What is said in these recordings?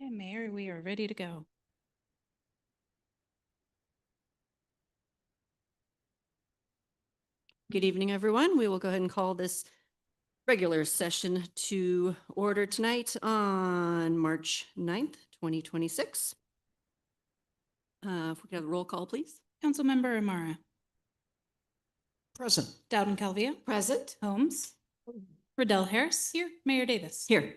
Okay, Mayor, we are ready to go. Good evening, everyone. We will go ahead and call this regular session to order tonight on March 9th, 2026. If we could have a roll call, please. Councilmember Amara, Present. Dowden Calvia, Present. Holmes, Riddell Harris. Here. Mayor Davis. Here.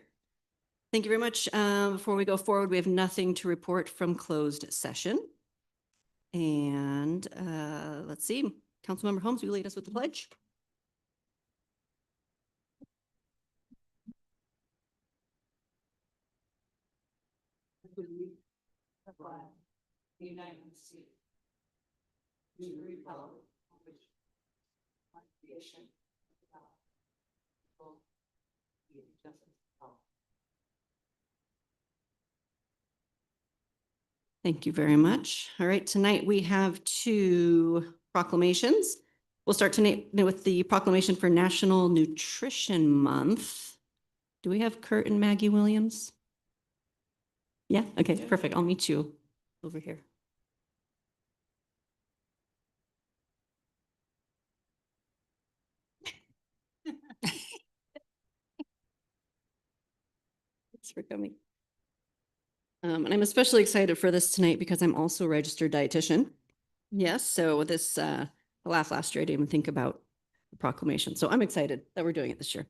Thank you very much. Before we go forward, we have nothing to report from closed session. And let's see, Councilmember Holmes, will you lead us with the pledge? The United States. The Republic of which creation Thank you very much. All right, tonight we have two proclamations. We'll start tonight with the proclamation for National Nutrition Month. Do we have Kurt and Maggie Williams? Yeah, okay, perfect. I'll meet you over here. Thanks for coming. And I'm especially excited for this tonight because I'm also a registered dietitian. Yes, so this, I laughed last year, I didn't even think about the proclamation. So I'm excited that we're doing it this year.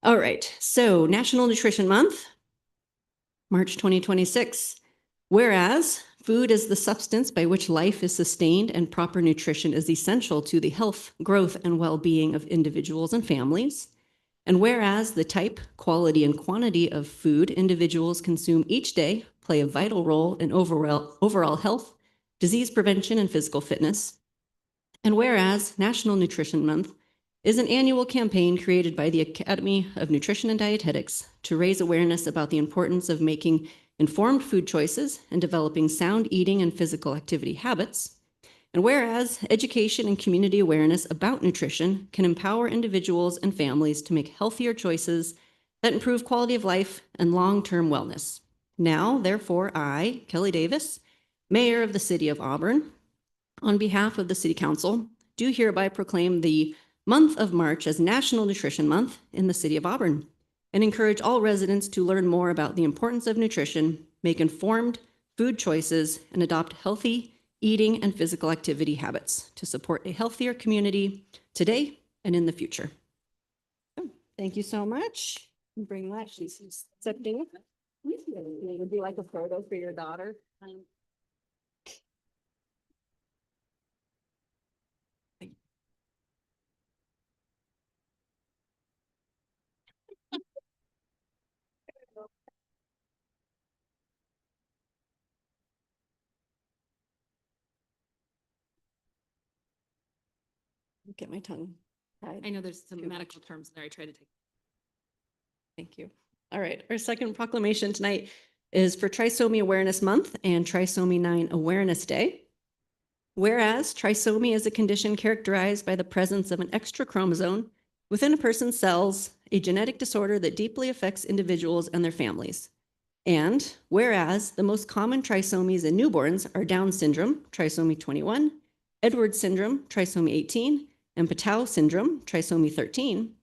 All right, so National Nutrition Month, March 2026. Whereas food is the substance by which life is sustained and proper nutrition is essential to the health, growth, and well-being of individuals and families. And whereas the type, quality, and quantity of food individuals consume each day play a vital role in overall health, disease prevention, and physical fitness. And whereas National Nutrition Month is an annual campaign created by the Academy of Nutrition and Dietetics to raise awareness about the importance of making informed food choices and developing sound eating and physical activity habits. And whereas education and community awareness about nutrition can empower individuals and families to make healthier choices that improve quality of life and long-term wellness. Now, therefore, I, Kelly Davis, Mayor of the City of Auburn, on behalf of the City Council, do hereby proclaim the month of March as National Nutrition Month in the City of Auburn and encourage all residents to learn more about the importance of nutrition, make informed food choices, and adopt healthy eating and physical activity habits to support a healthier community today and in the future. Thank you so much. Bring that. She's accepting. Would you like a photo for your daughter? Get my tongue tied. I know there's some Too medical much. terms there. I try to take. Thank you. All right, our second proclamation tonight is for Trisomy Awareness Month and Trisomy 9 Awareness Day. Whereas trisomy is a condition characterized by the presence of an extra chromosome within a person's cells, a genetic disorder that deeply affects individuals and their families. And whereas the most common trisomies in newborns are Down syndrome, trisomy 21, Edwards syndrome, trisomy 18, and Patau syndrome, trisomy 13.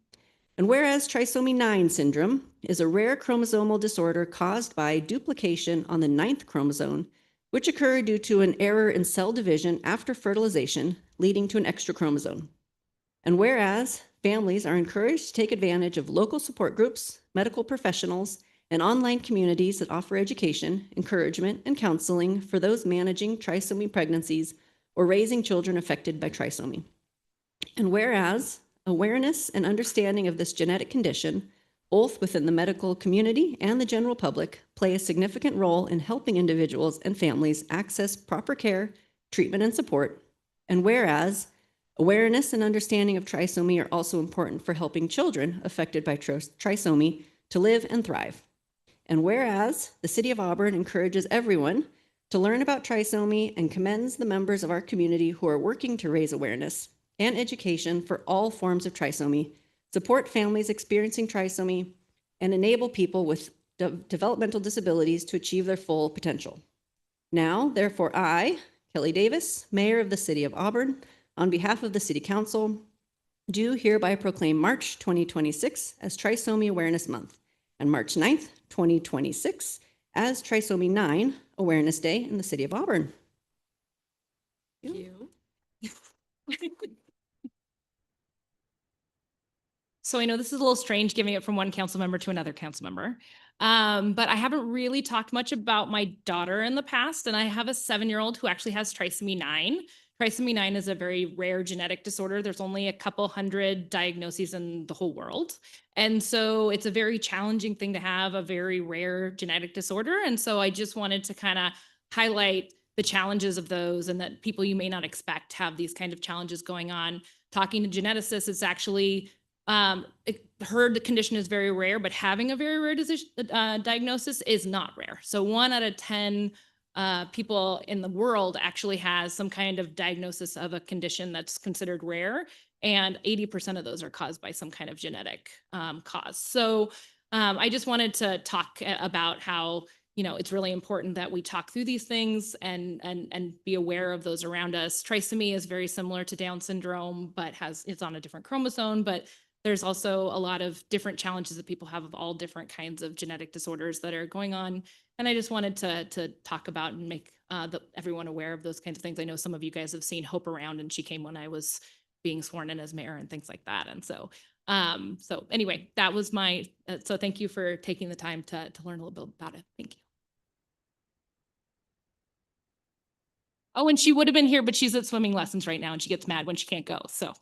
And whereas trisomy 9 syndrome is a rare chromosomal disorder caused by duplication on the 9th chromosome, which occurred due to an error in cell division after fertilization, leading to an extra chromosome. And whereas families are encouraged to take advantage of local support groups, medical professionals, and online communities that offer education, encouragement, and counseling for those managing trisomy pregnancies or raising children affected by trisomy. And whereas awareness and understanding of this genetic condition, both within the medical community and the general public, play a significant role in helping individuals and families access proper care, treatment, and support. And whereas awareness and understanding of trisomy are also important for helping children affected by trisomy to live and thrive. And whereas the City of Auburn encourages everyone to learn about trisomy and commends the members of our community who are working to raise awareness and education for all forms of trisomy, support families experiencing trisomy, and enable people with developmental disabilities to achieve their full potential. Now, therefore, I, Kelly Davis, Mayor of the City of Auburn, on behalf of the City Council, do hereby proclaim March 2026 as Trisomy Awareness Month and March 9th, 2026 as Trisomy 9 Awareness Day in the City of Auburn. Thank you. So I know this is a little strange giving it from one council member to another council member. But I haven't really talked much about my daughter in the past, and I have a 7-year-old who actually has trisomy 9. Trisomy 9 is a very rare genetic disorder. There's only a couple hundred diagnoses in the whole world. And so it's a very challenging thing to have, a very rare genetic disorder. And so I just wanted to kind of highlight the challenges of those, and that people you may not expect have these kind of challenges going on. Talking to geneticists, it's actually heard the condition is very rare, but having a very rare diagnosis is not rare. So 1 out of 10 people in the world actually has some kind of diagnosis of a condition that's considered rare, and 80% of those are caused by some kind of genetic cause. So I just wanted to talk about how, you know, it's really important that we talk through these things and be aware of those around us. Trisomy is very similar to Down syndrome, but it's on a different chromosome. But there's also a lot of different challenges that people have of all different kinds of genetic disorders that are going on. And I just wanted to talk about and make everyone aware of those kinds of things. I know some of you guys have seen Hope around, and she came when I was being sworn in as mayor and things like that. And so, so anyway, that was my, so thank you for taking the time to learn a little bit about it. Thank you. Oh, and she would have been here, but she's at swimming lessons right now, and she gets mad when she can't go, so.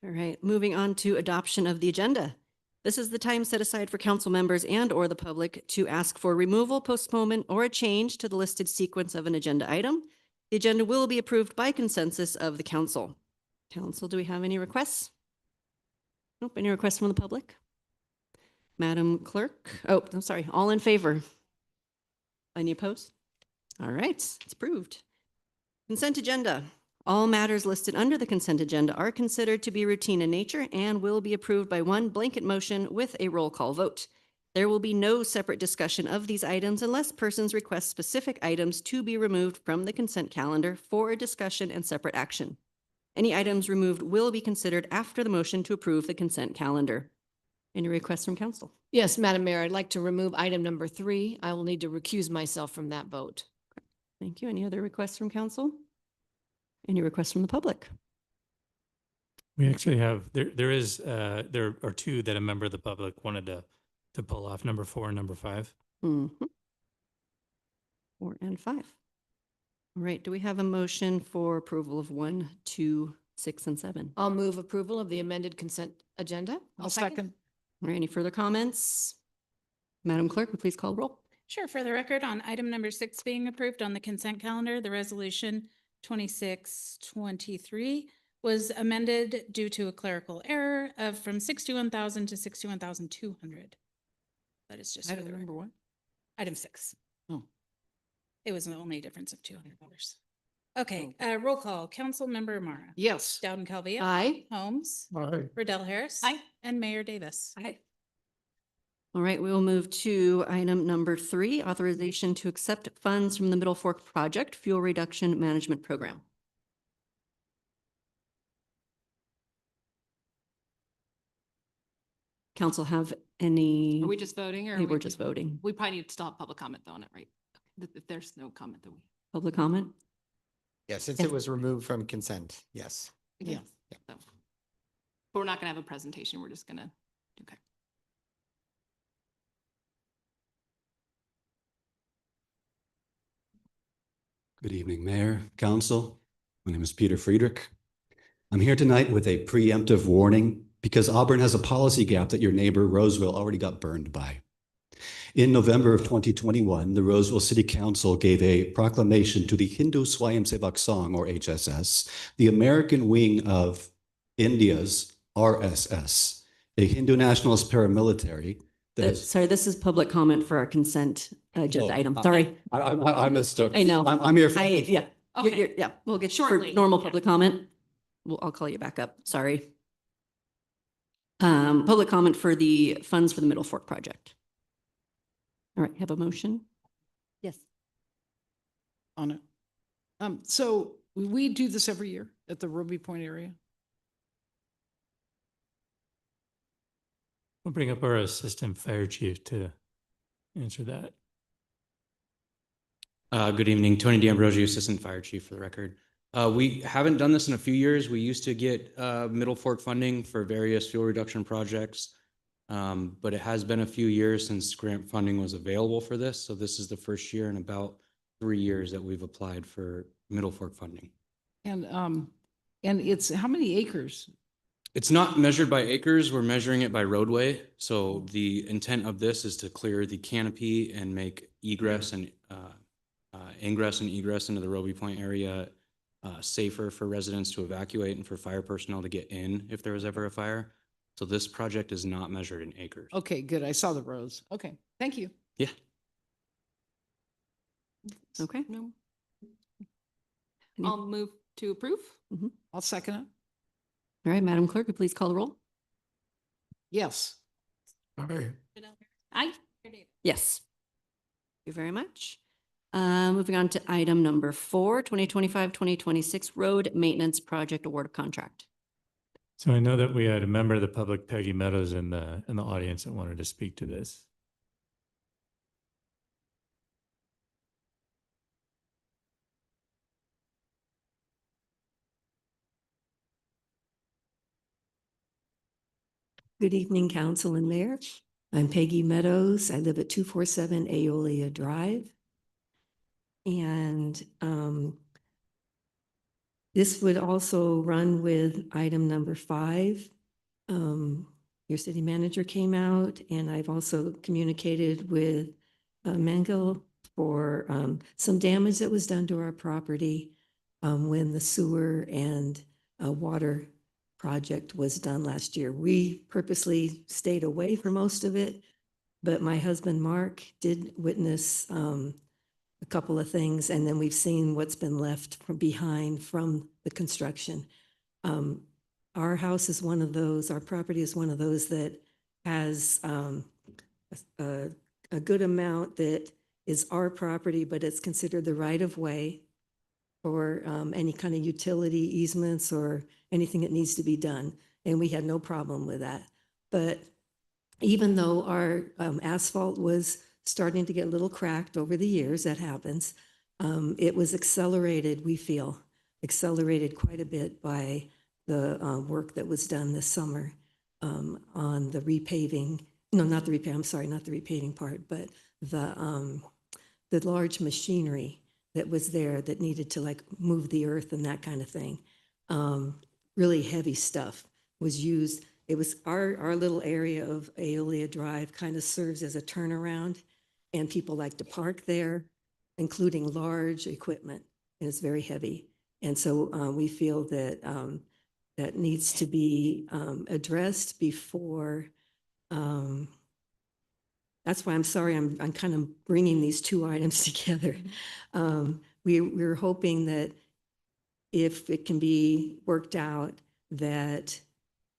All right, moving on to adoption of the agenda. This is the time set aside for council members and/or the public to ask for removal, postponement, or a change to the listed sequence of an agenda item. The agenda will be approved by consensus of the council. Council, do we have any requests? Nope, any requests from the public? Madam Clerk? Oh, I'm sorry, all in favor? Any opposed? All right, it's approved. Consent agenda. All matters listed under the consent agenda are considered to be routine in nature and will be approved by one blanket motion with a roll call vote. There will be no separate discussion of these items unless persons request specific items to be removed from the consent calendar for a discussion and separate action. Any items removed will be considered after the motion to approve the consent calendar. Any requests from council? Yes, Madam Mayor, I'd like to remove item number 3. I will need to recuse myself from that vote. Thank you. Any other requests from council? Any requests from the public? We actually have, there are 2 that a member of the public wanted to pull off, number 4 and number 5. 4 and 5. All right, do we have a motion for approval of 1, 2, 6, and 7? I'll move approval of the amended consent agenda. I'll second. All right, any further comments? Madam Clerk, would you please call roll? Sure. For the record, on item number 6 being approved on the consent calendar, the resolution 2623 was amended due to a clerical error of from 61,000 to 61,200. That is just for the record. what? Item 6. Oh. It was the only difference of $200. Okay, roll call. Councilmember Amara. Yes. Dowden Calvillo. Aye. Holmes. Aye. Riddell Harris. Aye. And Mayor Davis. Aye. All right, we will move to item number 3, authorization to accept funds from the Middle Fork Project Fuel Reduction Management Program. Council have any? Are we just voting or? I think we're just voting. We probably need to stop public comment though on it, right? If there's no comment, then we. Public comment? Yeah, since Yes. it was removed from consent, yes. Yeah. Yeah. So. But we're not gonna have a presentation. We're just gonna, okay. Good evening, Mayor, Council. My name is Peter Friedrich. I'm here tonight with a preemptive warning because Auburn has a policy gap that your neighbor Roseville already got burned by. In November of 2021, the Roseville City Council gave a proclamation to the Hindu Swayamsevak Sangh, or HSS, the American wing of India's RSS, a Hindu nationalist paramilitary that is. Sorry, this is public comment for our consent agenda Oh, item. Sorry. I mistook. I know. I'm here. Yeah. Okay. Yeah, we'll get you for Shortly, normal yeah. public comment. I'll call you back up. Sorry. public comment for the funds for the Middle Fork project. All right, have a motion? Yes. On it. So we do this every year at the Roby Point area. We'll bring up our assistant fire chief to answer that. Good evening, Tony D'Ambrosio, Assistant Fire Chief for the record. We haven't done this in a few years. We used to get Middle Fork funding for various fuel reduction projects. But it has been a few years since grant funding was available for this. So this is the first year in about 3 years that we've applied for Middle Fork funding. And it's how many acres? It's not measured by acres, we're measuring it by roadway. So the intent of this is to clear the canopy and make egress and ingress and egress into the Roby Point area safer for residents to evacuate and for fire personnel to get in if there was ever a fire. So this project is not measured in acres. Okay, good. I saw the rows. Okay, thank you. Yeah. Okay. No. Any- I'll move to approve. I'll second it. All right, Madam Clerk, would you please call the roll? Yes. Aye. Yes. Thank you very much. Moving on to item number 4, 2025-2026 road maintenance project award of contract. So I know that we had a member of the public, Peggy Meadows, in the audience that wanted to speak to this. Good evening, Council and Mayor. I'm Peggy Meadows. I live at 247 Aeolia Drive. And this would also run with item number 5. Your city manager came out, and I've also communicated with Mengel for some damage that was done to our property when the sewer and water project was done last year. We purposely stayed away for most of it, but my husband, Mark, did witness a couple of things, and then we've seen what's been left behind from the construction. Our house is one of those, our property is one of those that has a good amount that is our property, but it's considered the right of way for any kind of utility easements or anything that needs to be done. And we had no problem with that. But even though our asphalt was starting to get a little cracked over the years, that happens, it was accelerated, we feel, accelerated quite a bit by the work that was done this summer on the repaving. No, not the repaving, I'm sorry, not the repaving part, but the large machinery that was there that needed to like move the earth and that kind of thing. Really heavy stuff was used. It was our little area of Aeolia Drive kind of serves as a turnaround, and people like to park there, including large equipment, and it's very heavy. And so we feel that that needs to be addressed before. That's why I'm sorry, I'm kind of bringing these two items together. We're hoping that if it can be worked out, that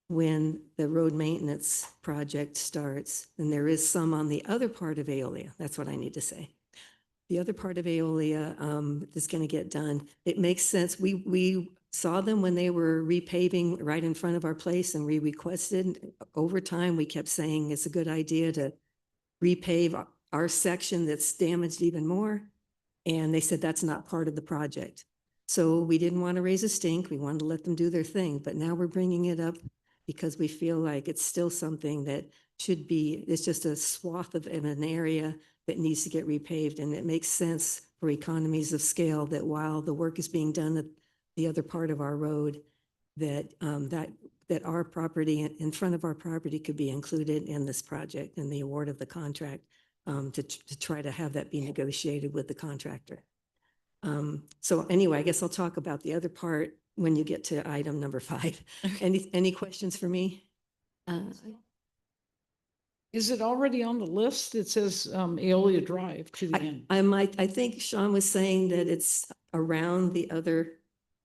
when the road maintenance project starts, and there is some on the other part of Aeolia, that's what I need to say. The other part of Aeolia is going to get done. It makes sense. We saw them when they were repaving right in front of our place, and we requested over time, we kept saying it's a good idea to repave our section that's damaged even more. And they said that's not part of the project. So we didn't want to raise a stink. We wanted to let them do their thing. But now we're bringing it up because we feel like it's still something that should be, it's just a swath of an area that needs to get repaved. And it makes sense for economies of scale that while the work is being done at the other part of our road, that that our property in front of our property could be included in this project and the award of the contract to try to have that be negotiated with the contractor. So anyway, I guess I'll talk about the other part when you get to item number 5. Any questions for me? Is it already on the list? It says Aeolia Drive to the end. I think Sean was saying that it's around the other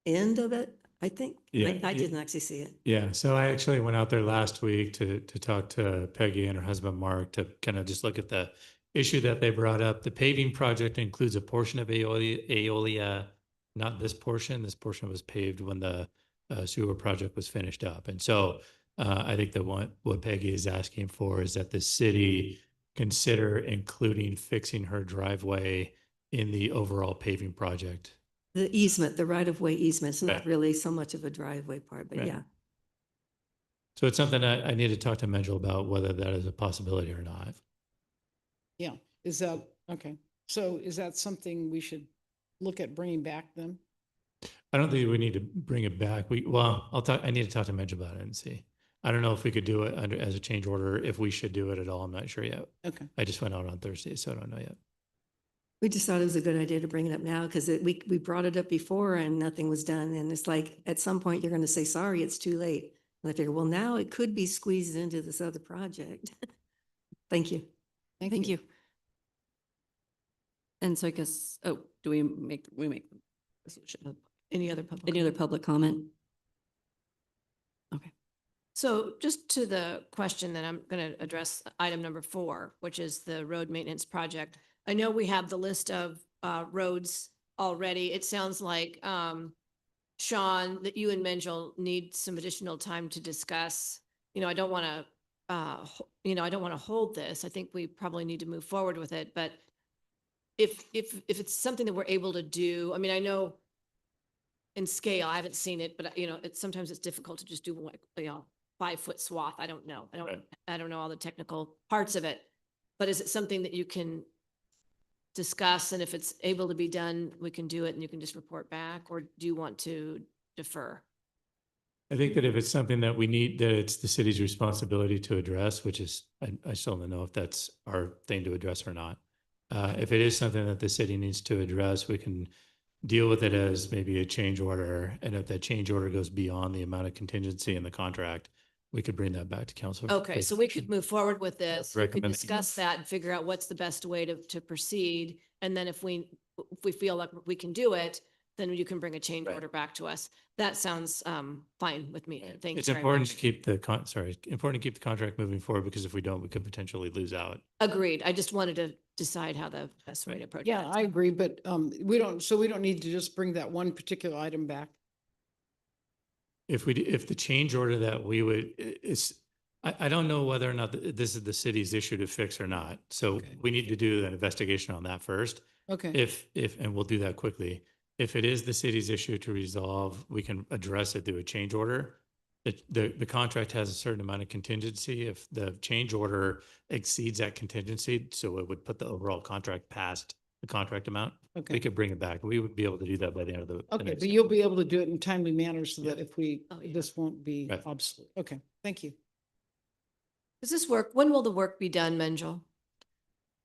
end of it. I think, Yeah, I yeah. didn't actually see it. Yeah, so I actually went out there last week to talk to Peggy and her husband Mark to kind of just look at the issue that they brought up. The paving project includes a portion of Aeolia, not this portion. This portion was paved when the sewer project was finished up. And so I think that what Peggy is asking for is that the city consider including fixing her driveway in the overall paving project. The easement, the right-of-way easement, it's not Right. really so much of a driveway part, but Right. yeah. So it's something I need to talk to Mengel about whether that is a possibility or not. Yeah, is that, okay. So is that something we should look at bringing back then? I don't think we need to bring it back. I need to talk to Mitch about it and see. I don't know if we could do it as a change order, if we should do it at all. I'm not sure yet. Okay. I just went out on Thursday, so I don't know yet. We just thought it was a good idea to bring it up now because we brought it up before and nothing was done. And it's like, at some point, you're going to say, sorry, it's too late. And I figure, well, now it could be squeezed into this other project. Thank you. Thank you. And so I guess, do we make the resolution? Any other public? Any other public comment? So just to the question that I'm going to address, item number 4, which is the road maintenance project. I know we have the list of roads already. It sounds like, Sean, that you and Mengel need some additional time to discuss. I don't want to, I don't want to hold this. I think we probably need to move forward with it. But if it's something that we're able to do, I mean, I know in scale, I haven't seen it, but sometimes it's difficult to just do like, 5-foot swath. I don't know. Right. I don't know all the technical parts of it. But is it something that you can discuss? And if it's able to be done, we can do it and you can just report back? Or do you want to defer? I think that if it's something that we need, that it's the city's responsibility to address, which is, I still don't know if that's our thing to address or not. If it is something that the city needs to address, we can deal with it as maybe a change order. And if that change order goes beyond the amount of contingency in the contract, we could bring that back to council. for Okay, so we could move forward with this. We could Recommend- discuss that and figure out what's the best way to proceed. And then if we feel like we can do it, then you can bring a change Right. order back to us. That sounds fine with me. Thanks It's very important to much. keep important to keep the contract moving forward, because if we don't, we could potentially lose out. Agreed. I just wanted to decide how the best way to approach Yeah, that. I agree, but we don't need to just bring that one particular item back. If the change order that we would, I don't know whether or not this is the city's issue to fix or not. So Okay. we need to do an investigation on that first. Okay. And we'll do that quickly. If it is the city's issue to resolve, we can address it through a change order. The contract has a certain amount of contingency. If the change order exceeds that contingency, so it would put the overall contract past the contract amount, we Okay. could bring it back. We would be able to do that by the end of the Okay, next- but you'll be able to do it in timely manner so that Yeah. if we, Oh, yeah. this won't be Right. obsolete. Okay, thank you. Does this work? When will the work be done, Mengel?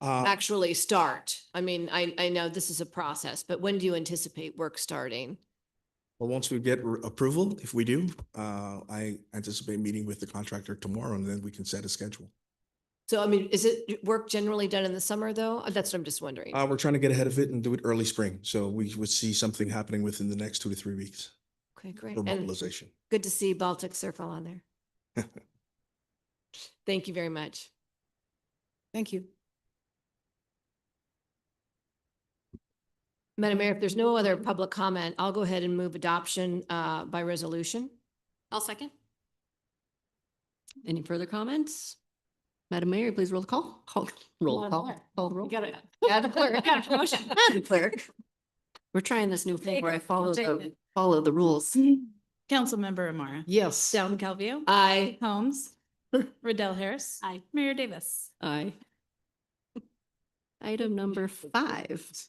Actually start? I mean, I know this is a process, but when do you anticipate work starting? Well, once we get approval, if we do, I anticipate meeting with the contractor tomorrow and then we can set a schedule. So, I mean, is it work generally done in the summer though? That's what I'm just wondering. We're trying to get ahead of it and do it early spring. So we would see something happening within the next 2 to 3 weeks Okay, great. for And mobilization. good to see Baltic Circle on there. Thank you very much. Thank you. Madam Mayor, if there's no other public comment, I'll go ahead and move adoption by resolution. I'll second. Any further comments? Madam Mayor, please roll the call. Roll on, call. Blair. Call the roll. You got it. Add the clerk. Got a promotion. Madam Clerk. We're trying this new thing where I follow the rules. Councilmember Amara. Yes. Dowden Calvillo. Aye. Holmes. Riddell Harris. Aye. Mayor Davis. Aye. Item number 5.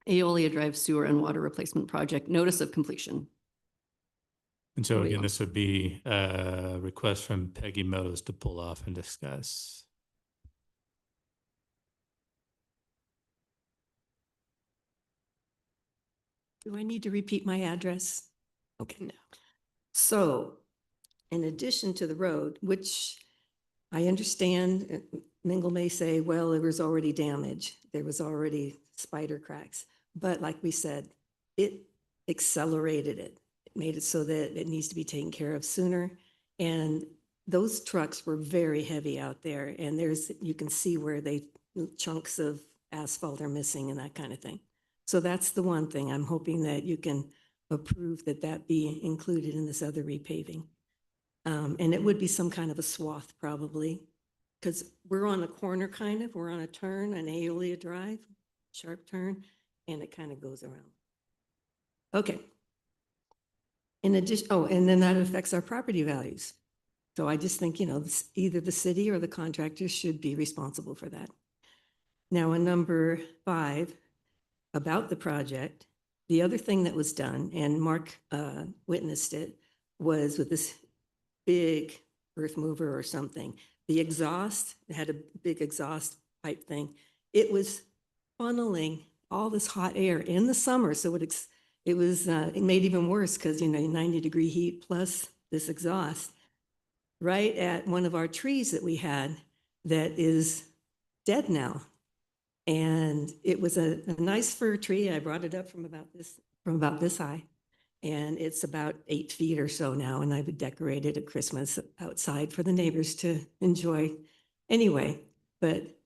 Aeolia Drive Sewer and Water Replacement Project, Notice of Completion. And so There we again, go. this would be a request from Peggy Mose to pull off and discuss. Do I need to repeat my address? Okay, no. So, in addition to the road, which I understand, Mingle may say, well, there was already damage. There was already spider cracks. But like we said, it accelerated it. made it so that it needs to be taken care of sooner. And those trucks were very heavy out there, and you can see where chunks of asphalt are missing and that kind of thing. So that's the one thing. I'm hoping that you can approve that be included in this other repaving. And it would be some kind of a swath probably, because we're on a corner we're on a turn, an Aeolia Drive, sharp turn, and it kind of goes around. Okay. In addition, and then that affects our property values. So I just think, either the city or the contractors should be responsible for that. Now, on number 5, about the project, the other thing that was done, and Mark witnessed it, was with this big earth mover or something. The exhaust, it had a big exhaust pipe thing. It was funneling all this hot air in the summer. So it made even worse because, 90-degree heat plus this exhaust right at one of our trees that we had that is dead now. And it was a nice fir tree. I brought it up from about this high. And it's about 8 feet or so now. And I would decorate it at Christmas outside for the neighbors to enjoy anyway. But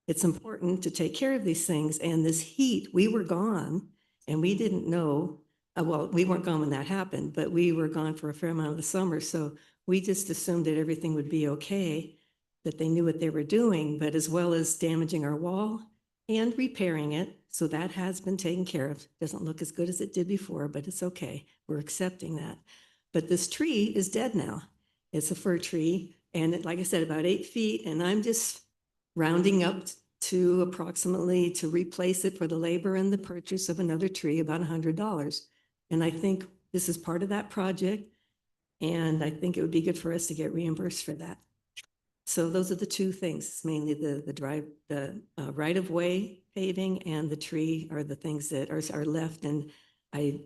it's important to take care of these things. And this heat, we were gone and we didn't know, well, we weren't gone when that happened, but we were gone for a fair amount of the summer. So we just assumed that everything would be okay, that they knew what they were doing, but as well as damaging our wall and repairing it. So that has been taken care of. Doesn't look as good as it did before, but it's okay. We're accepting that. But this tree is dead now. It's a fir tree. And like I said, about 8 feet. And I'm just rounding up to approximately to replace it for the labor and the purchase of another tree, about $100. And I think this is part of that project. And I think it would be good for us to get reimbursed for that. So those are the two things, mainly the right-of-way paving and the tree are the things that are left. And I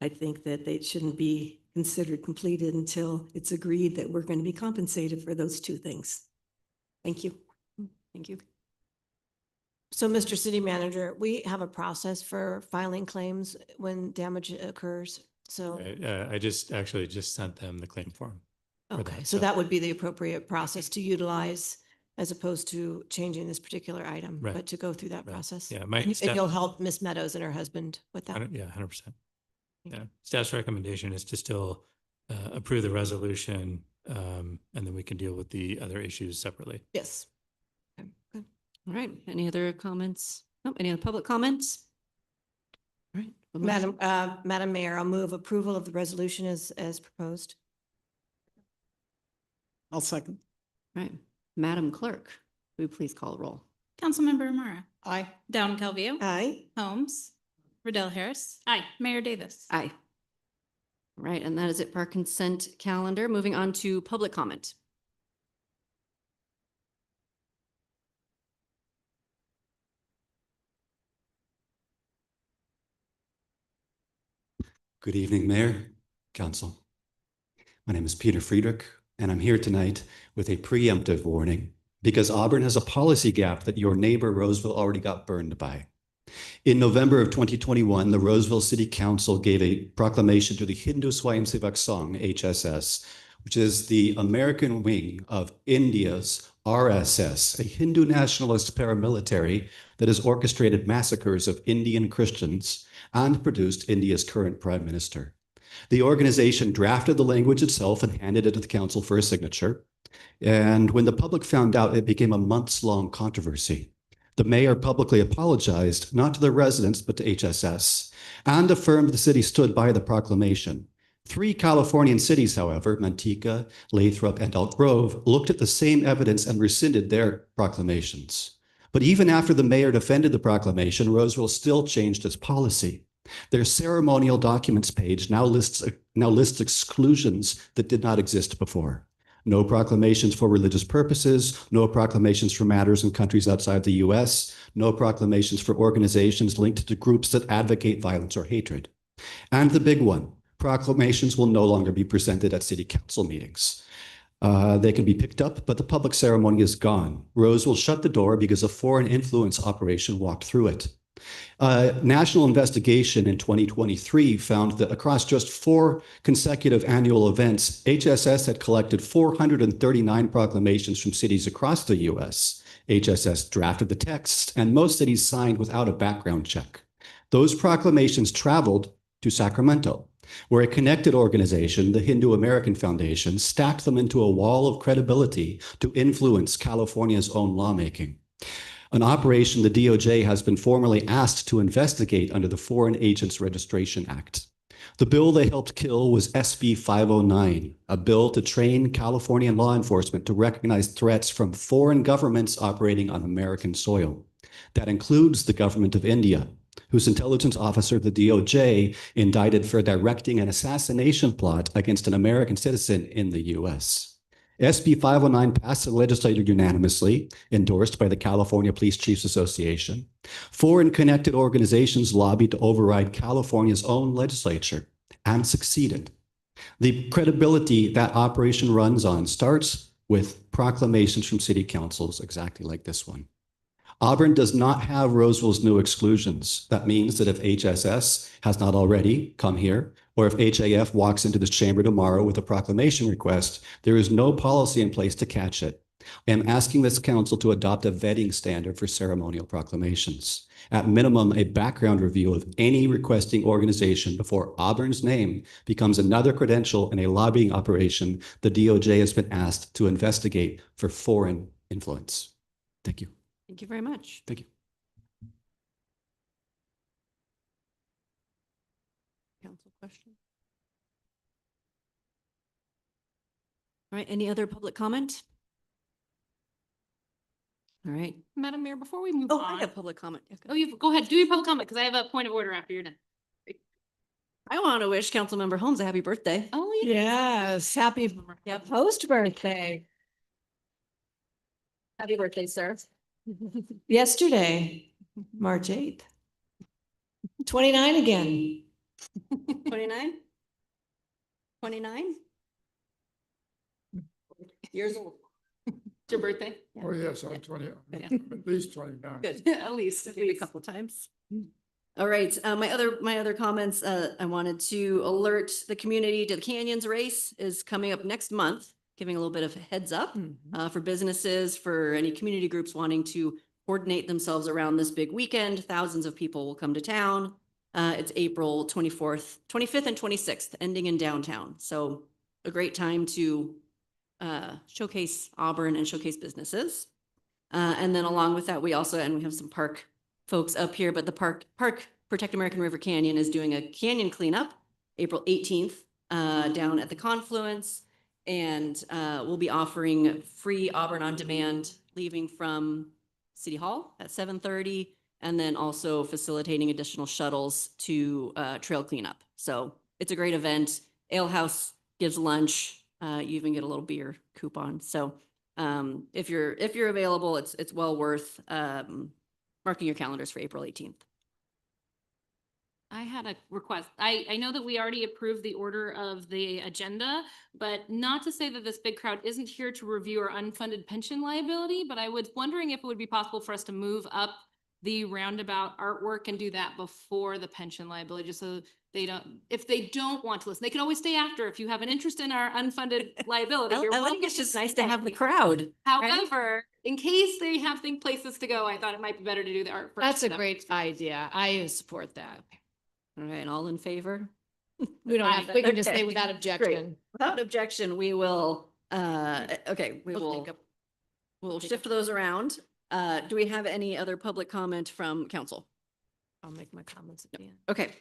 think that they shouldn't be considered completed until it's agreed that we're going to be compensated for those two things. Thank you. Thank you. So, Mr. City Manager, we have a process for filing claims when damage occurs. So, I just sent them the claim form. for okay, that, so that would be the appropriate process to utilize as opposed to changing this particular item, Right. but to go through that Right. process. Yeah, my And staff- you'll help Ms. Meadows and her husband with that. Yeah, 100%. Yeah, staff's recommendation is to still approve the resolution, and then we can deal with the other issues separately. Yes. Okay, good. All right. Any other comments? No, any other public comments? All right. a motion? Madam Mayor, I'll move approval of the resolution as proposed. I'll second. All right. Madam Clerk, will you please call a roll? Councilmember Amara. Aye. Down Calvillo. Aye. Holmes. Riddell Harris. Aye. Mayor Davis. Aye. All right, and that is it for our consent calendar. Moving on to public comment. Good evening, Mayor, Council. My name is Peter Friedrich, and I'm here tonight with a preemptive warning because Auburn has a policy gap that your neighbor Roseville already got burned by. In November of 2021, the Roseville City Council gave a proclamation to the Hindu Swayamsevak Sangh, HSS, which is the American wing of India's RSS, a Hindu nationalist paramilitary that has orchestrated massacres of Indian Christians and produced India's current prime minister. The organization drafted the language itself and handed it to the council for a signature. And when the public found out, it became a months-long controversy. The mayor publicly apologized, not to the residents, but to HSS, and affirmed the city stood by the proclamation. 3 Californian cities, however, Manteca, Lathrop, and Elk Grove, looked at the same evidence and rescinded their proclamations. But even after the mayor defended the proclamation, Roseville still changed its policy. Their ceremonial documents page now lists exclusions that did not exist before. No proclamations for religious purposes, no proclamations for matters in countries outside the US, no proclamations for organizations linked to groups that advocate violence or hatred. And the big one, proclamations will no longer be presented at city council meetings. They can be picked up, but the public ceremony is gone. Rose will shut the door because a foreign influence operation walked through it. A national investigation in 2023 found that across just 4 consecutive annual events, HSS had collected 439 proclamations from cities across the US. HSS drafted the text, and most cities signed without a background check. Those proclamations traveled to Sacramento, where a connected organization, the Hindu American Foundation, stacked them into a wall of credibility to influence California's own lawmaking. An operation the DOJ has been formally asked to investigate under the Foreign Agents Registration Act. The bill they helped kill was SB 509, a bill to train Californian law enforcement to recognize threats from foreign governments operating on American soil. That includes the government of India, whose intelligence officer, the DOJ, indicted for directing an assassination plot against an American citizen in the US. SB 509 passed the legislature unanimously, endorsed by the California Police Chiefs Association. Foreign connected organizations lobbied to override California's own legislature and succeeded. The credibility that operation runs on starts with proclamations from city councils exactly like this one. Auburn does not have Roseville's new exclusions. That means that if HSS has not already come here, or if HAF walks into this chamber tomorrow with a proclamation request, there is no policy in place to catch it. I am asking this council to adopt a vetting standard for ceremonial proclamations. At minimum, a background review of any requesting organization before Auburn's name becomes another credential in a lobbying operation the DOJ has been asked to investigate for foreign influence. Thank you. Thank you very much. Thank you. Council question? All right, any other public comment? All right. Madam Mayor, before we move Oh, I on. have public comment. Oh, go ahead, do your public comment, because I have a point of order after you're done. I want to wish Councilmember Holmes a happy birthday. Oh, Yes, happy post-birthday. Happy birthday, sir. Yesterday, March 8th. 29 again. 29? 29? Years old. It's your birthday? Oh, yes, I'm 20, Yeah. at least 29. Good. At least. Maybe a couple times. All right, my other comments, I wanted to alert the community to the Canyons Race is coming up next month, giving a little bit of a heads up for businesses, for any community groups wanting to coordinate themselves around this big weekend. Thousands of people will come to town. It's April 24th, 25th and 26th, ending in downtown. So a great time to showcase Auburn and showcase businesses. And then along with that, we have some park folks up here, but the Park Protect American River Canyon is doing a canyon cleanup April 18th down at the confluence. And we'll be offering free Auburn On Demand leaving from City Hall at 7:30, and then also facilitating additional shuttles to trail cleanup. So it's a great event. Ale House gives lunch. You even get a little beer coupon. So if you're available, it's well worth marking your calendars for April 18th. I had a request. I know that we already approved the order of the agenda, but not to say that this big crowd isn't here to review our unfunded pension liability, but I was wondering if it would be possible for us to move up the roundabout artwork and do that before the pension liability, just so if they don't want to listen, they can always stay after. If you have an interest in our unfunded liability. I you're think welcome it's just nice to stay. have the crowd. However, in case they have places to go, I thought it might be better to do the art first. That's a so. great idea. I support that. All right, all in favor? We don't have, we can just say Okay. without objection. Without objection, we will, okay, We'll take we'll take shift those around. Do we have any other public comment from council? I'll make my comments at the end. Okay.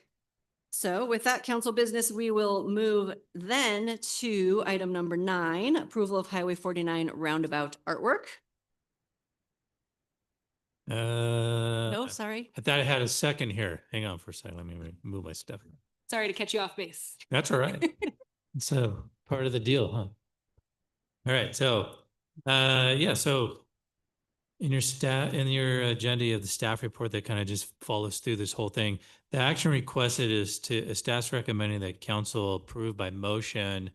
So with that council business, we will move then to item number 9, approval of Highway 49 roundabout artwork. No, sorry. I thought I had a second here. Hang on for a second. Let me move my stuff. Sorry to catch you off base. That's all right. So part of the deal, huh? All right. So, yeah. So in your agenda, you have the staff report that kind of just follows through this whole thing. The action requested is staff's recommending that council approve by motion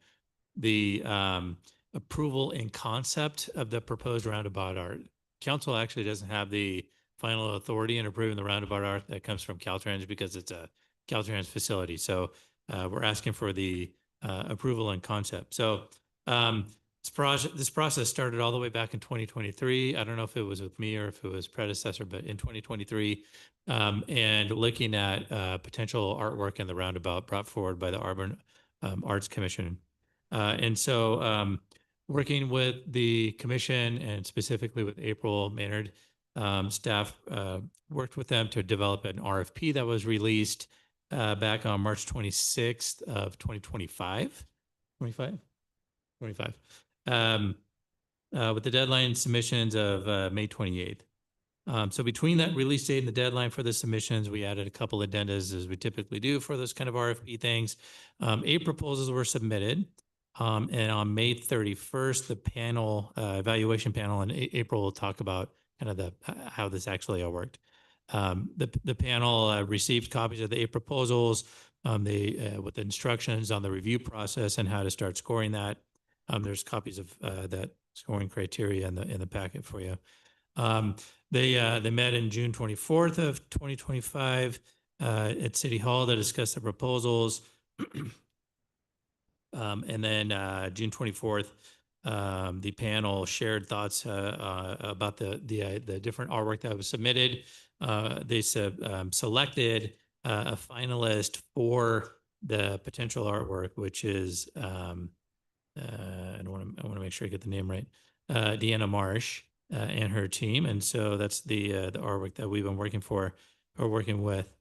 the approval in concept of the proposed roundabout art. Council actually doesn't have the final authority in approving the roundabout arc that comes from Caltrans because it's a Caltrans facility. So we're asking for the approval and concept. So this process started all the way back in 2023. I don't know if it was with me or if it was predecessor, but in 2023, and looking at potential artwork in the roundabout brought forward by the Auburn Arts Commission. And so working with the commission and specifically with April Maynard, staff worked with them to develop an RFP that was released back on March 26th of 2025. 25? 25. With the deadline submissions of May 28th. So between that release date and the deadline for the submissions, we added a couple addendas as we typically do for those kind of RFP things. 8 proposals were submitted. And on May 31st, the panel, evaluation panel, and April will talk about kind of how this actually all worked. The panel received copies of the 8 proposals, with the instructions on the review process and how to start scoring that. There's copies of that scoring criteria in the packet for you. They met in June 24th of 2025 at City Hall to discuss the proposals. And then June 24th, the panel shared thoughts about the different artwork that was submitted. They selected a finalist for the potential artwork, which is I want to make sure I get the name right. Deanna Marsh and her team, and so that's the artwork that we've been working with.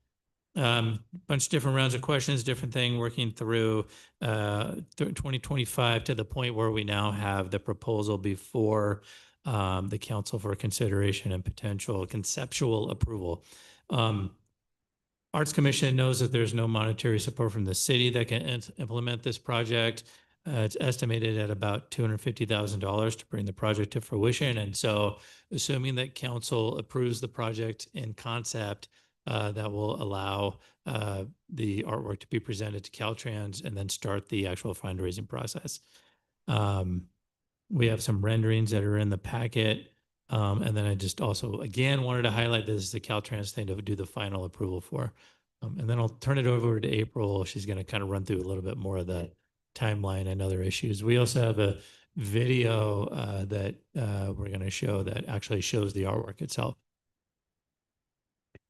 Bunch of different rounds of questions, different thing working through 2025 to the point where we now have the proposal before the council for consideration and potential conceptual approval. Arts Commission knows that there's no monetary support from the city that can implement this project. It's estimated at about $250,000 to bring the project to fruition. And so assuming that council approves the project in concept, that will allow the artwork to be presented to Caltrans and then start the actual fundraising process. We have some renderings that are in the packet. And then I just also, again, wanted to highlight this is the Caltrans thing to do the final approval for. And then I'll turn it over to April. She's going to kind of run through a little bit more of the timeline and other issues. We also have a video that we're going to show that actually shows the artwork itself.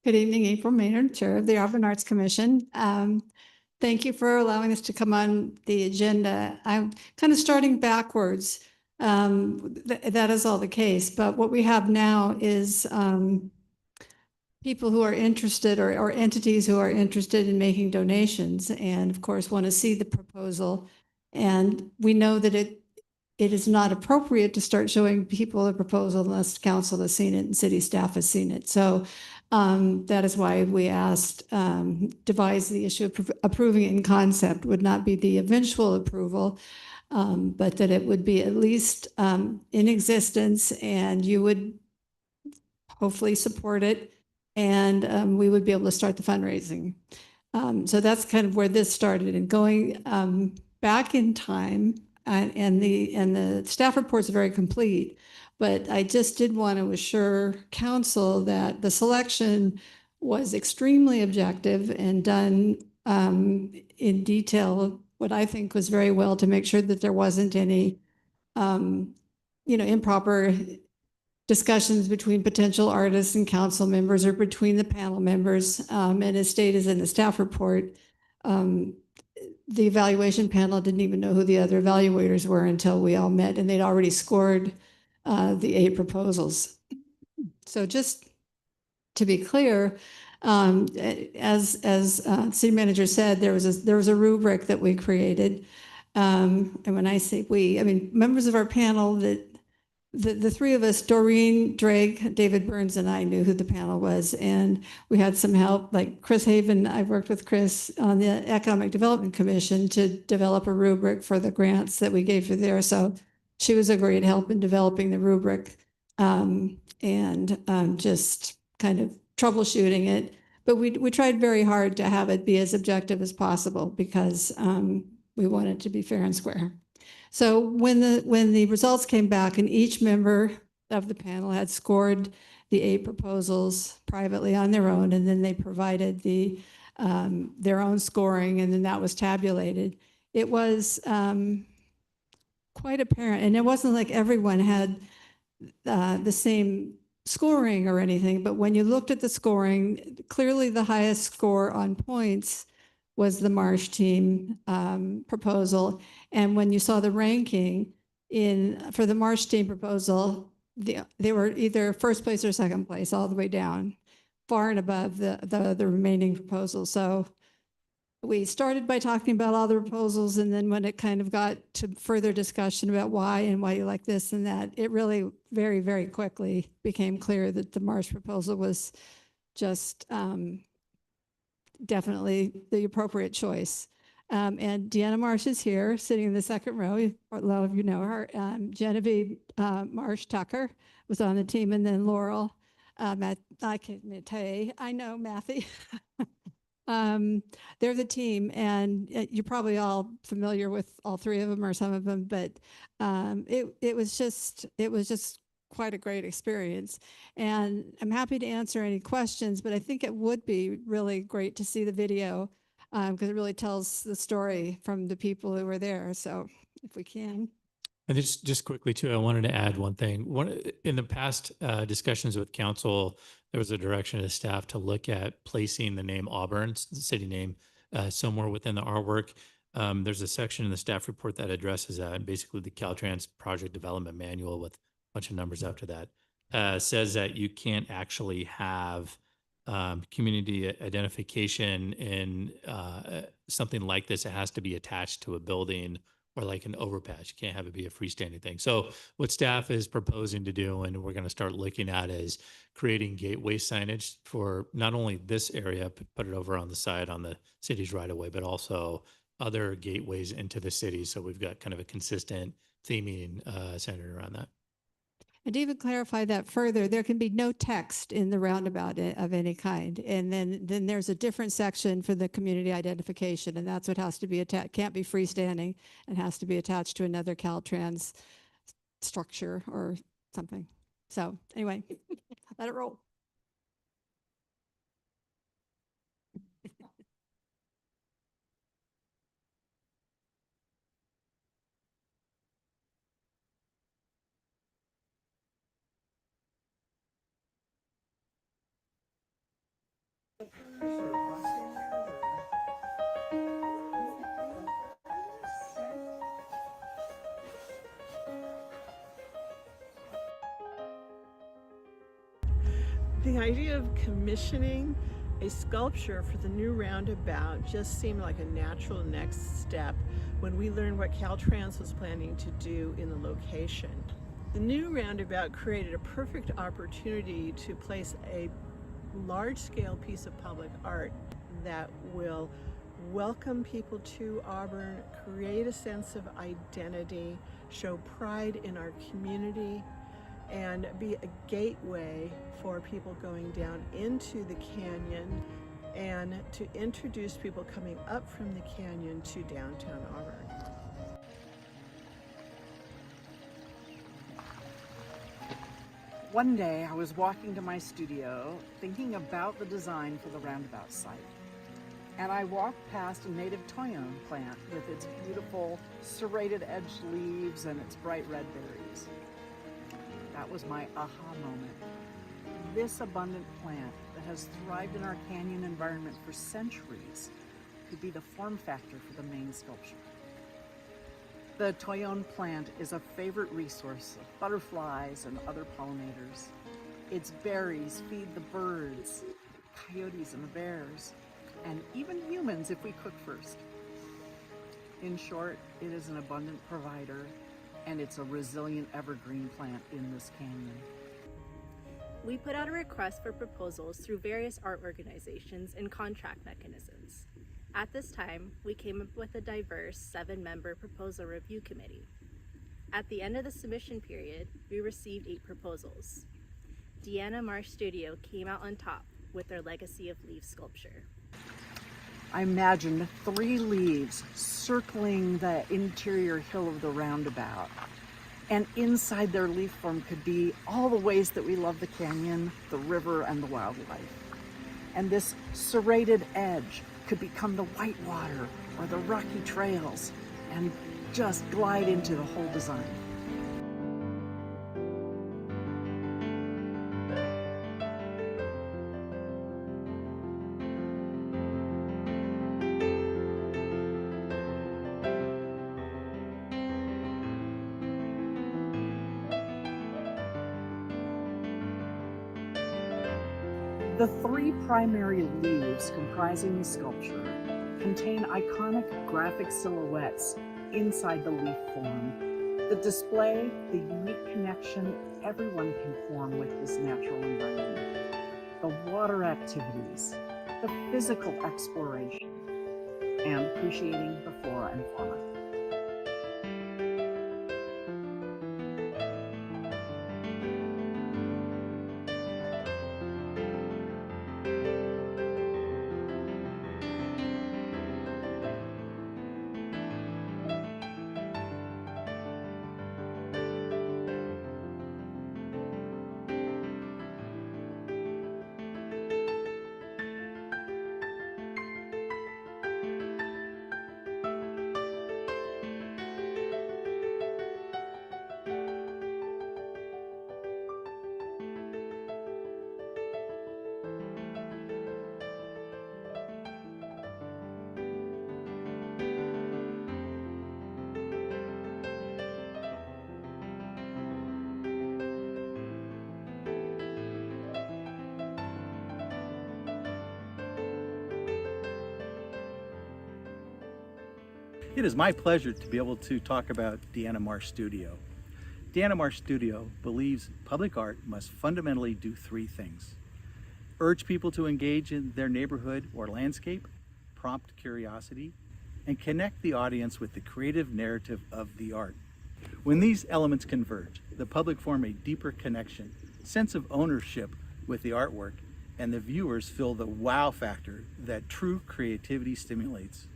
Good evening, April Maynard, Chair of the Auburn Arts Commission. Thank you for allowing us to come on the agenda. I'm kind of starting backwards. That is all the case, but what we have now is people who are interested or entities who are interested in making donations and of course want to see the proposal. And we know that it is not appropriate to start showing people the proposal unless council has seen it and city staff has seen it. So that is why we asked, devise the issue of approving it in concept would not be the eventual approval, but that it would be at least in existence and you would hopefully support it and we would be able to start the fundraising. So that's kind of where this started and going back in time and the staff report's very complete. But I just did want to assure council that the selection was extremely objective and done in detail, what I think was very well to make sure that there wasn't any, improper discussions between potential artists and council members or between the panel members. And as stated in the staff report, the evaluation panel didn't even know who the other evaluators were until we all met and they'd already scored the 8 proposals. So just to be clear, as city manager said, there was a rubric that we created. And when I say we, I mean members of our panel that the 3 of us, Doreen, Drake, David Burns, and I knew who the panel was. And we had some help, like Chris Haven. I worked with Chris on the Economic Development Commission to develop a rubric for the grants that we gave through there. So she was a great help in developing the rubric and just kind of troubleshooting it. But we tried very hard to have it be as objective as possible because we wanted it to be fair and square. So when the results came back and each member of the panel had scored the 8 proposals privately on their own, and then they provided their own scoring, and then that was tabulated. It was quite apparent, and it wasn't like everyone had the same scoring or anything, but when you looked at the scoring, clearly the highest score on points was the Marsh team proposal. And when you saw the ranking for the Marsh team proposal, they were either first place or second place, all the way down, far and above the remaining proposals. So we started by talking about all the proposals, and then when it kind of got to further discussion about why you like this and that, it really very, very quickly became clear that the Marsh proposal was just definitely the appropriate choice. And Deanna Marsh is here, sitting in the second row. A lot of you know her. Genevieve Marsh Tucker was on the team, and then Laurel Matei. I know Matthew. They're the team, and you're probably all familiar with all 3 of them or some of them, but it was just quite a great experience. And I'm happy to answer any questions, but I think it would be really great to see the video because it really tells the story from the people who were there. So if we can. And just quickly too, I wanted to add one thing. In the past discussions with council, there was a direction to staff to look at placing the name Auburn, the city name, somewhere within the artwork. There's a section in the staff report that addresses that, and basically the Caltrans project development manual with a bunch of numbers after that says that you can't actually have community identification in something like this. It has to be attached to a building or like an overpass. You can't have it be a freestanding thing. So what staff is proposing to do, and we're going to start looking at, is creating gateway signage for not only this area, but put it over on the side on the city's right of way, but also other gateways into the city. So we've got kind of a consistent theming centered around that. And to even clarify that further, there can be no text in the roundabout of any kind. And then there's a different section for the community identification, and that's what has to be attached. Can't be freestanding and has to be attached to another Caltrans structure or something. So anyway, let it roll. The idea of commissioning a sculpture for the new roundabout just seemed like a natural next step when we learned what Caltrans was planning to do in the location. The new roundabout created a perfect opportunity to place a large-scale piece of public art that will welcome people to Auburn, create a sense of identity, show pride in our community, and be a gateway for people going down into the canyon and to introduce people coming up from the canyon to downtown Auburn. One day I was walking to my studio thinking about the design for the roundabout site. And I walked past a native toyon plant with its beautiful serrated edged leaves and its bright red berries. That was my aha moment. This abundant plant that has thrived in our canyon environment for centuries could be the form factor for the main sculpture. The toyon plant is a favorite resource of butterflies and other pollinators. Its berries feed the birds, coyotes and the bears, and even humans if we cook first. In short, it is an abundant provider, and it's a resilient evergreen plant in this canyon. We put out a request for proposals through various art organizations and contract mechanisms. At this time, we came up with a diverse 7-member proposal review committee. At the end of the submission period, we received 8 proposals. Deanna Marsh Studio came out on top with their Legacy of Leaves sculpture. I imagined 3 leaves circling the interior hill of the roundabout, And inside their leaf form could be all the ways that we love the canyon, the river, and the wildlife. And this serrated edge could become the white water or the rocky trails and just glide into the whole design. The three primary leaves comprising the sculpture contain iconic graphic silhouettes inside the leaf form that display the unique connection everyone can form with this natural environment. The water activities, the physical exploration, and appreciating the flora and fauna. It is my pleasure to be able to talk about Deanna Marsh Studio. Deanna Marsh Studio believes public art must fundamentally do three things: urge people to engage in their neighborhood or landscape, prompt curiosity, and connect the audience with the creative narrative of the art. When these elements converge, the public form a deeper connection, sense of ownership with the artwork, and the viewers feel the wow factor that true creativity stimulates.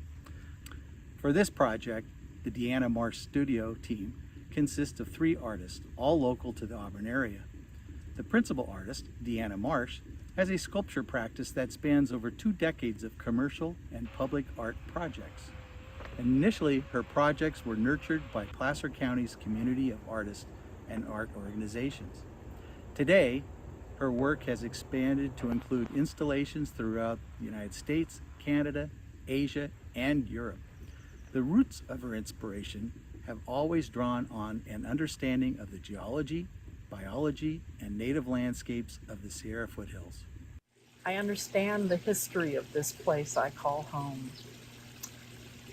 For this project, the Deanna Marsh Studio team consists of 3 artists, all local to the Auburn area. The principal artist, Deanna Marsh, has a sculpture practice that spans over 2 decades of commercial and public art projects. Initially, her projects were nurtured by Placer County's community of artists and art organizations. Today, her work has expanded to include installations throughout the United States, Canada, Asia, and Europe. The roots of her inspiration have always drawn on an understanding of the geology, biology, and native landscapes of the Sierra foothills. I understand the history of this place I call home.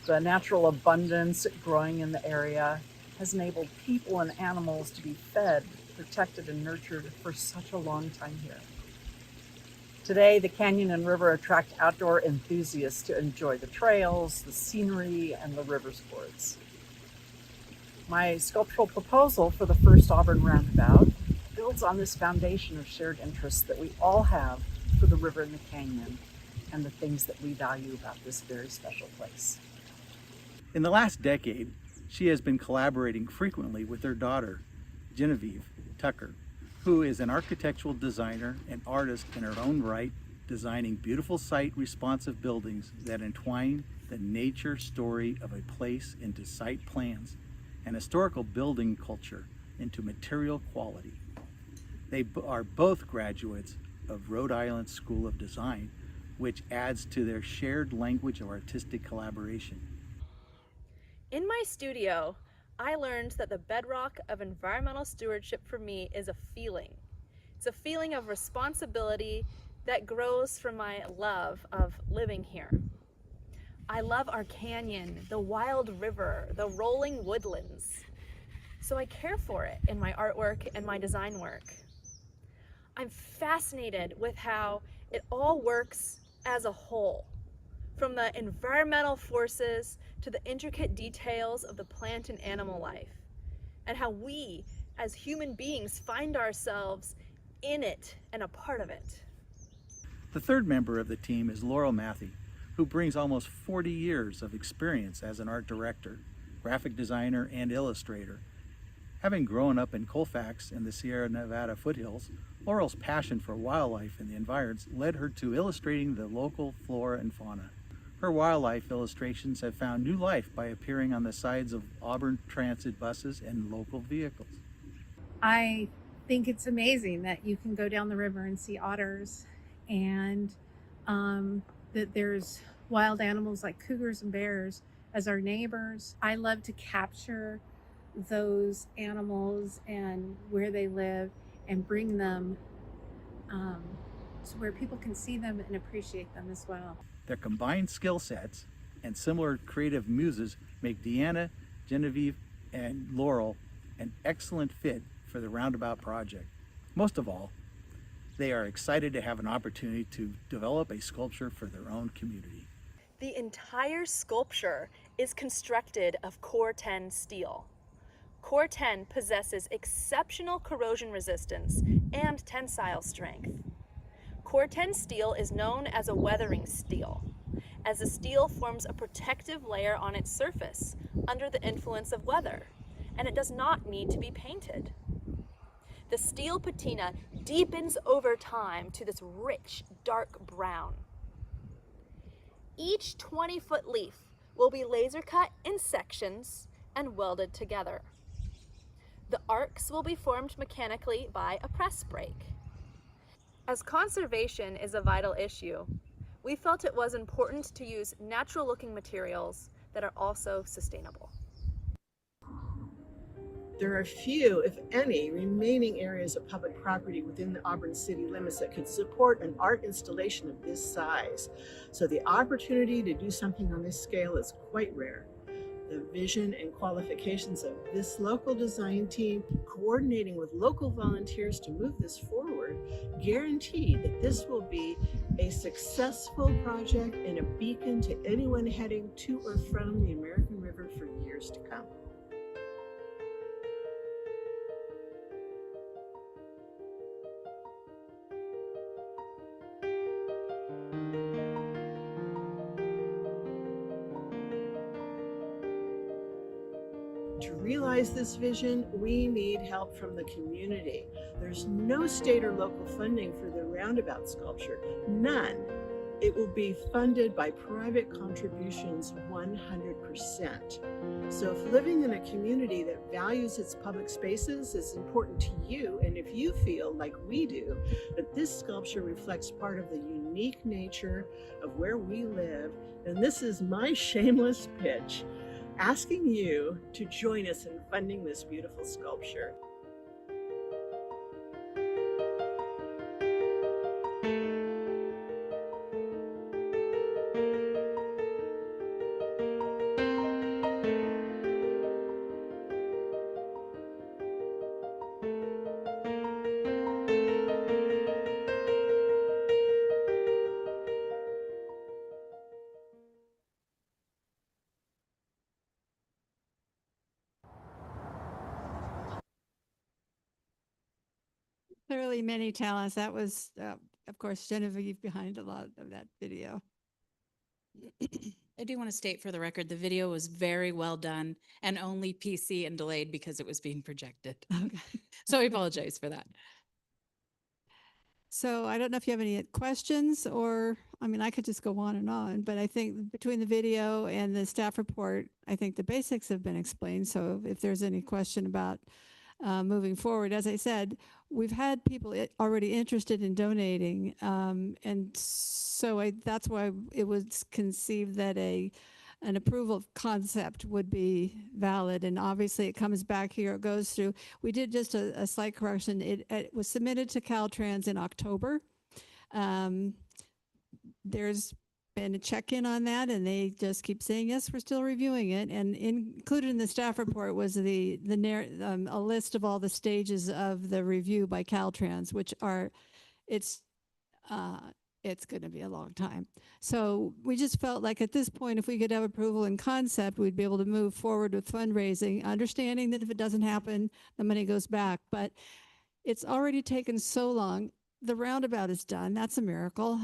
The natural abundance growing in the area has enabled people and animals to be fed, protected, and nurtured for such a long time here. Today, the canyon and river attract outdoor enthusiasts to enjoy the trails, the scenery, and the river sports. My sculptural proposal for the first Auburn Roundabout builds on this foundation of shared interests that we all have for the river and the canyon and the things that we value about this very special place. In the last decade, she has been collaborating frequently with her daughter, Genevieve Tucker, who is an architectural designer and artist in her own right, designing beautiful site-responsive buildings that entwine the nature story of a place into site plans and historical building culture into material quality. They are both graduates of Rhode Island School of Design, which adds to their shared language of artistic collaboration. In my studio, I learned that the bedrock of environmental stewardship for me is a feeling. It's a feeling of responsibility that grows from my love of living here. I love our canyon, the wild river, the rolling woodlands. So I care for it in my artwork and my design work. I'm fascinated with how it all works as a whole, from the environmental forces to the intricate details of the plant and animal life, and how we as human beings find ourselves in it and a part of it. The third member of the team is Laurel Matthey, who brings almost 40 years of experience as an art director, graphic designer, and illustrator. Having grown up in Colfax and the Sierra Nevada foothills, Laurel's passion for wildlife and the environs led her to illustrating the local flora and fauna. Her wildlife illustrations have found new life by appearing on the sides of Auburn Transit buses and local vehicles. I think it's amazing that you can go down the river and see otters, and that there's wild animals like cougars and bears as our neighbors. I love to capture those animals and where they live and bring them to where people can see them and appreciate them as well. Their combined skill sets and similar creative muses make Deanna, Genevieve, and Laurel an excellent fit for the Roundabout project. Most of all, they are excited to have an opportunity to develop a sculpture for their own community. The entire sculpture is constructed of Core 10 steel. Core 10 possesses exceptional corrosion resistance and tensile strength. Core 10 steel is known as a weathering steel, as the steel forms a protective layer on its surface under the influence of weather, and it does not need to be painted. The steel patina deepens over time to this rich, dark brown. Each 20-foot leaf will be laser cut in sections and welded together. The arcs will be formed mechanically by a press brake. As conservation is a vital issue, we felt it was important to use natural-looking materials that are also sustainable. There are few, if any, remaining areas of public property within the Auburn city limits that could support an art installation of this size. So the opportunity to do something on this scale is quite rare. The vision and qualifications of this local design team, coordinating with local volunteers to move this forward, guarantee that this will be a successful project and a beacon to anyone heading to or from the American River for years to come. To realize this vision, we need help from the community. There's no state or local funding for the roundabout sculpture, none. It will be funded by private contributions 100%. So if living in a community that values its public spaces is important to you, and if you feel like we do, that this sculpture reflects part of the unique nature of where we live, then this is my shameless pitch, asking you to join us in funding this beautiful sculpture. Clearly many talents. That was, of course, Genevieve behind a lot of that video. I do want to state for the record, the video was very well done and only PC and delayed because it was being projected. Okay. So I apologize for that. So I don't know if you have any questions or, I mean, I could just go on, but I think between the video and the staff report, I think the basics have been explained. So if there's any question about moving forward, as I said, we've had people already interested in donating. And so that's why it was conceived that an approval of concept would be valid. And obviously it comes back here, it goes through. We did just a slight correction. It was submitted to Caltrans in October. There's been a check-in on that, and they just keep saying, yes, we're still reviewing it. And included in the staff report was a list of all the stages of the review by Caltrans, which are, it's going to be a long time. So we just felt like at this point, if we could have approval in concept, we'd be able to move forward with fundraising, understanding that if it doesn't happen, the money goes back. But it's already taken so long. The roundabout is done. That's a miracle.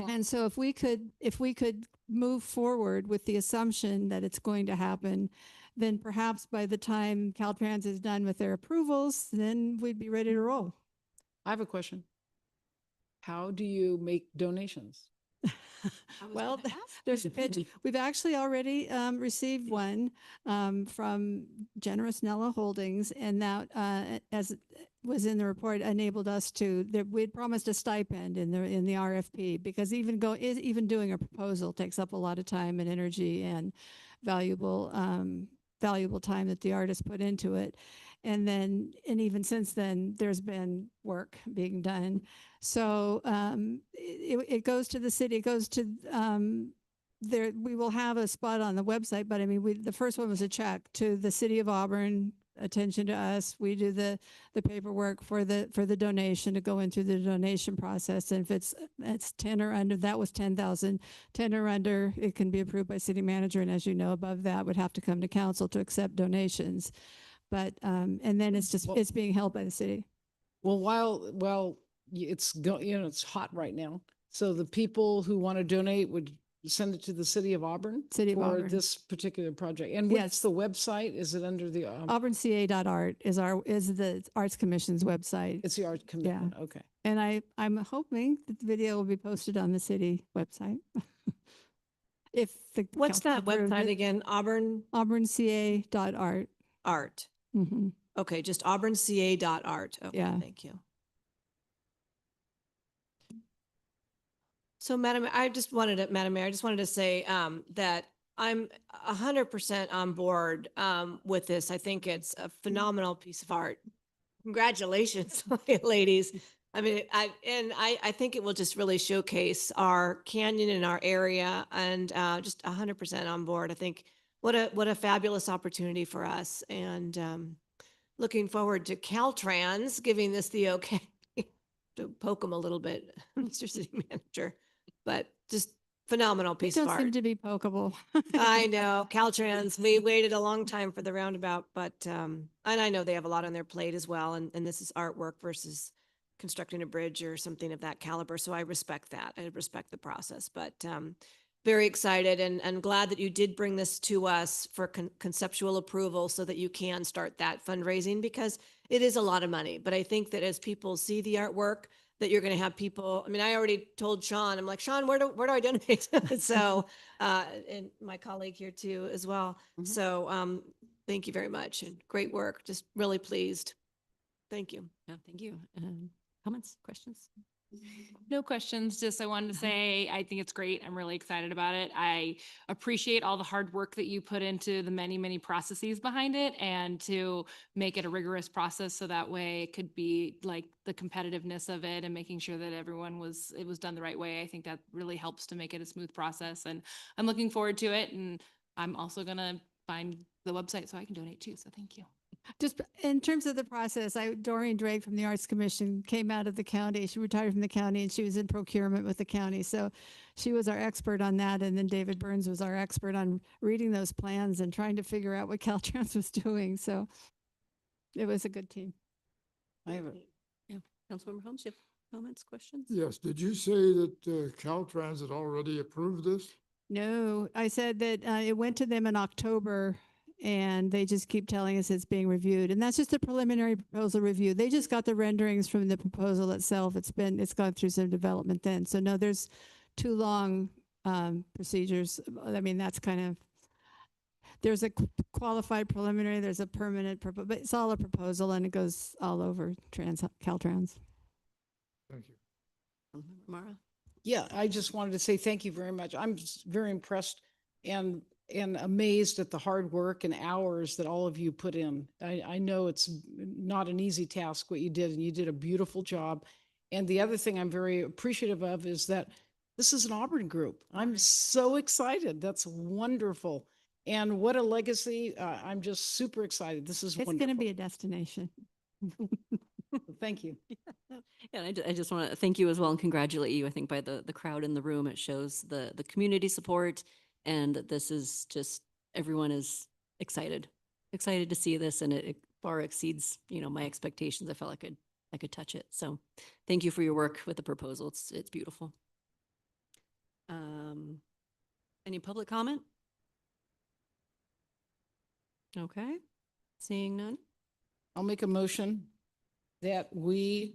And so if we could move forward with the assumption that it's going to happen, then perhaps by the time Caltrans is done with their approvals, then we'd be ready to roll. I have a question. How do you make donations? Well, we've actually already received one from Generous Nella Holdings, and that, as was in the report, enabled us to. We'd promised a stipend in the RFP, because even doing a proposal takes up a lot of time and energy and valuable time that the artist put into it. And even since then, there's been work being done. So it goes to the city. It goes to there. We will have a spot on the website, but I mean, the first one was a check to the city of Auburn. Attention to us. We do the paperwork for the donation to go into the donation process. And if it's 10 or under, that was 10,000. 10 or under, it can be approved by city manager. And as you know, above that would have to come to council to accept donations. But and then it's being held by the city. Well, while it's hot right now. So the people who want to donate would send it to the city of Auburn for Auburn. This particular project. And what's the website? Is it under the auburnca.art is the Arts Commission's website. It's the Arts Commission. Yeah. Okay. And I'm hoping that the video will be posted on the city website. What's that website again? auburnca.art. Art. Mm-hmm. Okay, just auburnca.art. Okay, Yeah. thank you. So, Madam Mayor, I just wanted to say that I'm 100% on board with this. I think it's a phenomenal piece of art. Congratulations, ladies. I mean, I think it will just really showcase our canyon and our area, and just 100% on board. I think what a fabulous opportunity for us, and looking forward to Caltrans giving this the okay to poke them a little bit, Mr. City Manager, but just phenomenal piece of Don't art. seem to be pokeable. I know Caltrans, we waited a long time for the roundabout, but, and I know they have a lot on their plate as well. And this is artwork versus constructing a bridge or something of that caliber. So I respect that. I respect the process, but, very excited and glad that you did bring this to us for conceptual approval so that you can start that fundraising, because it is a lot of money. But I think that as people see the artwork, that you're going to have people. I mean, I already told Sean, I'm like, Sean, where do I donate? So, and my colleague here too, as well. So, thank you very much and great work. Just really pleased. Thank you. Yeah, thank you. Comments, questions? No questions. Just I wanted to say, I think it's great. I'm really excited about it. I appreciate all the hard work that you put into the many, many processes behind it, and to make it a rigorous process so that way it could be like the competitiveness of it and making sure that it was done the right way. I think that really helps to make it a smooth process, and I'm looking forward to it. And I'm also going to find the website so I can donate too. So thank you. Just in terms of the process, Doreen Drake from the Arts Commission came out of the county. She retired from the county and she was in procurement with the county. So she was our expert on that. And then David Burns was our expert on reading those plans and trying to figure out what Caltrans was doing. So it was a good team. Yeah. Councilmember Holmes, you have comments, questions? Yes, did you say that Caltrans had already approved this? No, I said that it went to them in October, and they just keep telling us it's being reviewed. And that's just a preliminary proposal review. They just got the renderings from the proposal itself. It's gone through some development then. So no, there's too long procedures. I mean, that's kind of, there's a qualified preliminary, there's a permanent, but it's all a proposal and it goes all over Caltrans. Thank you. Mara? Yeah, I just wanted to say thank you very much. I'm just very impressed and amazed at the hard work and hours that all of you put in. I know it's not an easy task what you did, and you did a beautiful job. And the other thing I'm very appreciative of is that this is an Auburn group. I'm so excited. That's wonderful. And what a legacy. I'm just super excited. This is wonderful. It's going to be a destination. Thank you. Yeah, I just want to thank you as well and congratulate you. I think by the crowd in the room, it shows the community support, and that this is just, everyone is excited to see this, and it far exceeds, my expectations. I felt like I could touch it. So thank you for your work with the proposal. It's beautiful. Any public comment? Okay, seeing none. I'll make a motion that we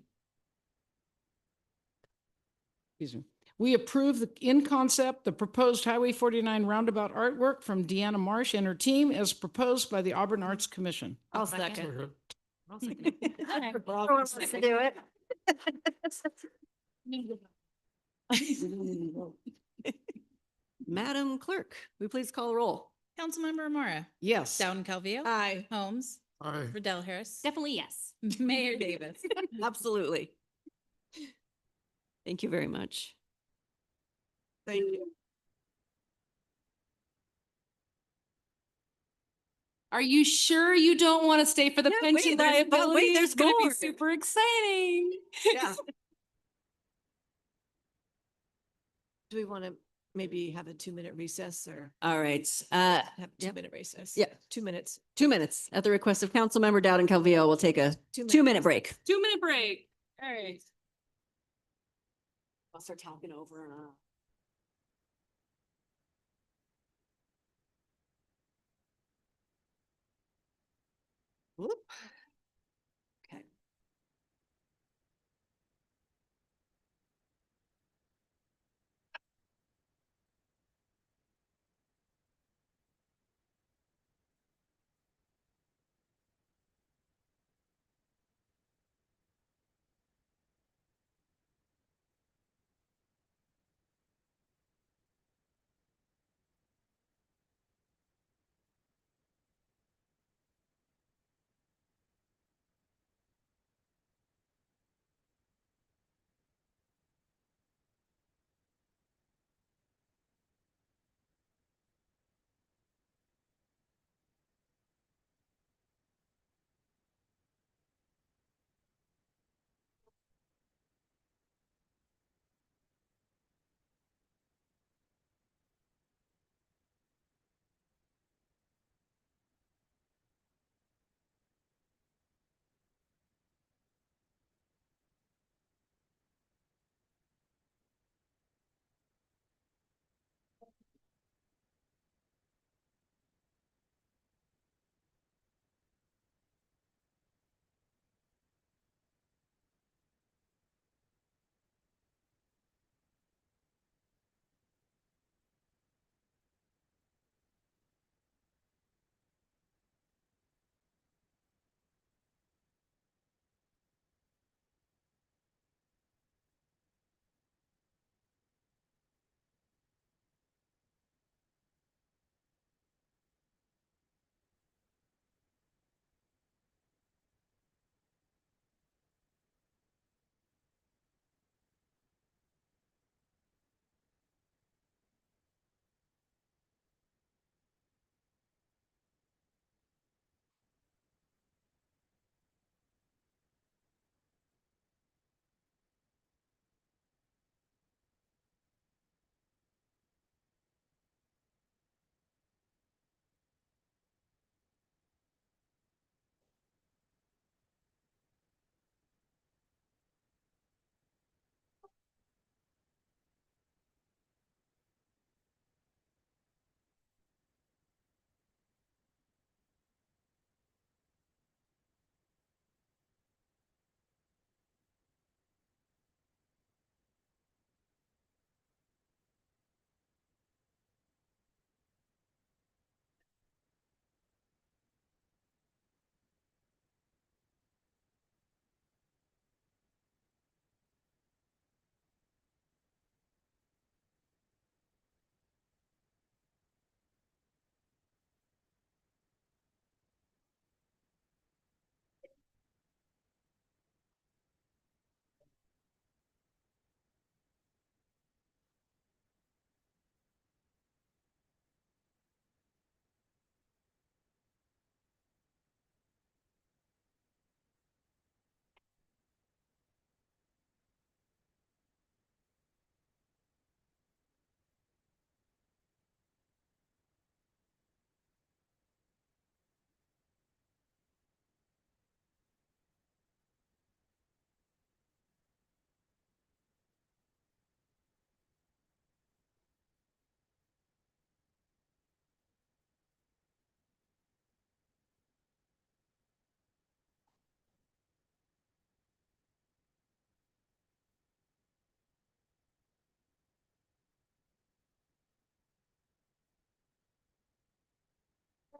approve in concept, the proposed Highway 49 roundabout artwork from Deanna Marsh and her team as proposed by the Auburn Arts Commission. I'll second. Who wants to do it? Madam Clerk, will you please call roll? Councilmember Amara. Yes. Dowden Calvillo. Aye. Holmes. Aye. Riddell Harris. Definitely yes. Mayor Davis. Absolutely. Thank you very much. Thank you. Are you sure you don't want to stay for the Yeah, pension wait, there's- but liability? wait, there's It's going to be more. super exciting. Yeah. Do we want to maybe have a 2-minute recess or All right. have a Yep. 2-minute recess? Yeah. 2 minutes. 2 minutes. At the request of Councilmember Dowden Calvillo, we'll take a 2 2-minute break. 2-minute break. All right. I'll start talking over. Whoop. Okay.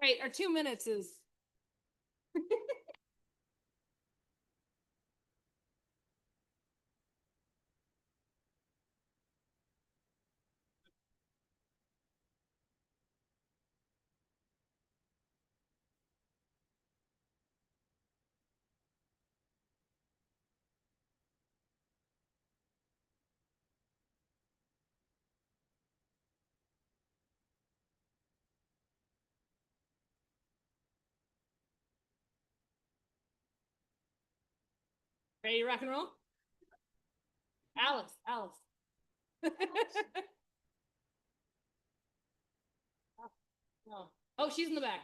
right, our 2 minutes is. Ready to rock and roll? Alice. Oh. Oh, she's in the back.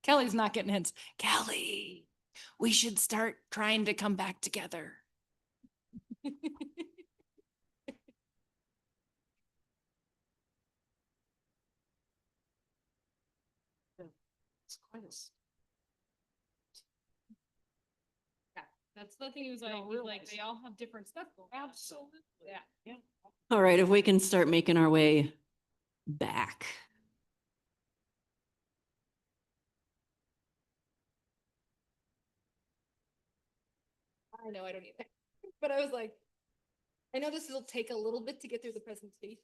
Kelly's not getting hints. Kelly, we should start trying to come back together. It's quite a yeah, that's the thing. He was like, they all have different stuff going on. Absolutely. Yeah. All right, if we can start making our way back. I know I don't either. But I was like, I know this will take a little bit to get through the presentation.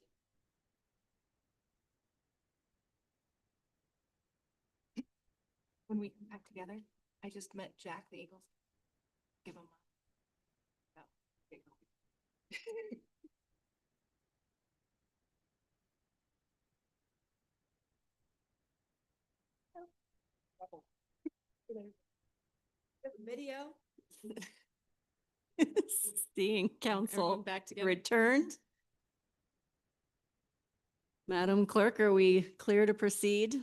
When we come back together, I just met Jack the Eagles. Give him a yeah, Video. Seeing council Everyone back together. returned. Madam Clerk, are we clear to proceed?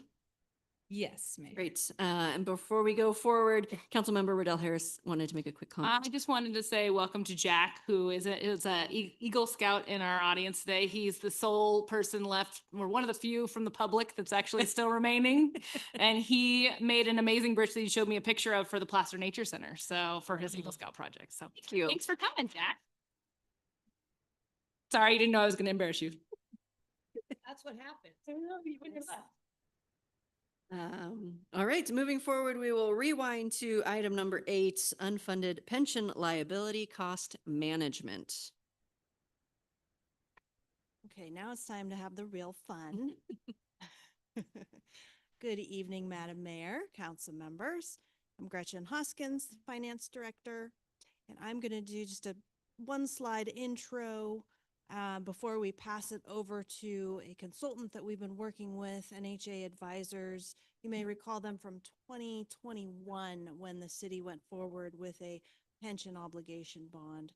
Yes, Mayor. Great. And before we go forward, Councilmember Riddell Harris wanted to make a quick comment. I just wanted to say welcome to Jack, who is a Eagle Scout in our audience today. He's the sole person left, or one of the few from the public that's actually still remaining. And he made an amazing bridge that he showed me a picture of for the Placer Nature Center. So for his Eagle Scout project. So Thank you. thanks for coming, Jack. Sorry, you didn't know I was going to embarrass you. That's what happens. All right, moving forward, we will rewind to item number 8, unfunded pension liability cost management. Okay, now it's time to have the real fun. Good evening, Madam Mayor, council members. I'm Gretchen Hoskins, Finance Director, and I'm going to do just a one slide intro before we pass it over to a consultant that we've been working with, NHA Advisors. You may recall them from 2021 when the city went forward with a pension obligation bond.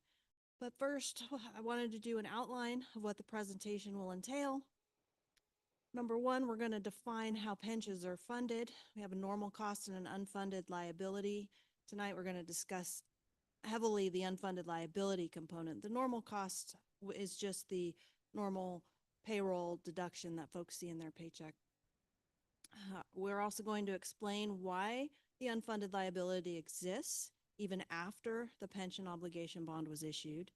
But first, I wanted to do an outline of what the presentation will entail. Number one, we're going to define how pensions are funded. We have a normal cost and an unfunded liability. Tonight, we're going to discuss heavily the unfunded liability component. The normal cost is just the normal payroll deduction that folks see in their paycheck. We're also going to explain why the unfunded liability exists even after the pension obligation bond was issued.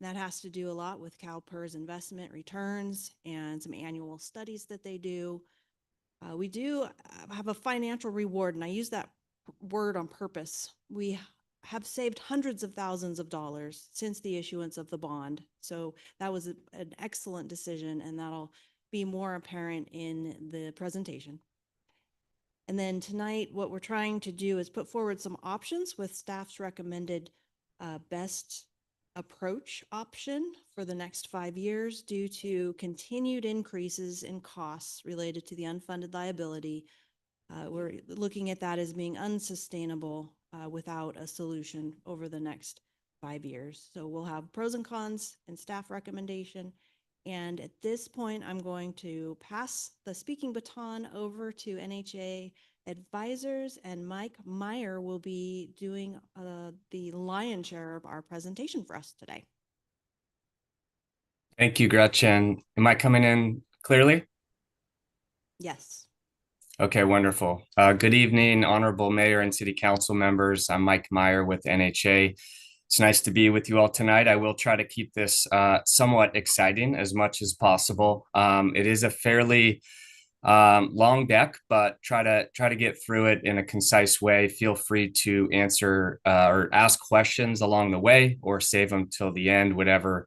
That has to do a lot with CalPERS investment returns and some annual studies that they do. We do have a financial reward, and I use that word on purpose. We have saved hundreds of thousands of dollars since the issuance of the bond. So that was an excellent decision, and that'll be more apparent in the presentation. And then tonight, what we're trying to do is put forward some options with staff's recommended best approach option for the next 5 years due to continued increases in costs related to the unfunded liability. We're looking at that as being unsustainable without a solution over the next 5 years. So we'll have pros and cons and staff recommendation. And at this point, I'm going to pass the speaking baton over to NHA Advisors, and Mike Meyer will be doing the lion's share of our presentation for us today. Thank you, Gretchen. Am I coming in clearly? Yes. Okay, wonderful. Good evening, Honorable Mayor and City Council members. I'm Mike Meyer with NHA. It's nice to be with you all tonight. I will try to keep this somewhat exciting as much as possible. It is a fairly long deck, but try to get through it in a concise way. Feel free to answer or ask questions along the way, or save them till the end, whatever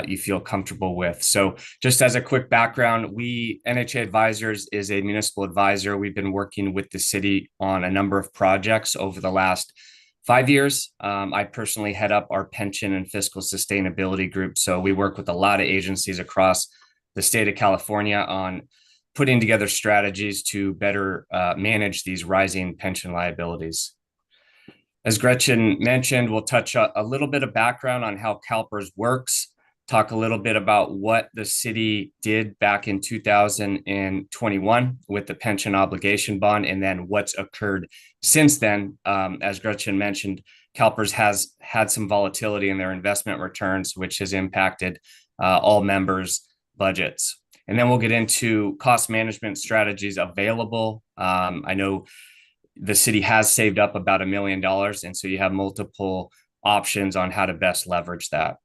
you feel comfortable with. So just as a quick background, NHA Advisors is a municipal advisor. We've been working with the city on a number of projects over the last 5 years. I personally head up our pension and fiscal sustainability group. So we work with a lot of agencies across the state of California on putting together strategies to better manage these rising pension liabilities. As Gretchen mentioned, we'll touch a little bit of background on how CalPERS works, talk a little bit about what the city did back in 2021 with the pension obligation bond, and then what's occurred since then. As Gretchen mentioned, CalPERS has had some volatility in their investment returns, which has impacted all members' budgets. And then we'll get into cost management strategies available. I know the city has saved up about $1 million, and so you have multiple options on how to best leverage that.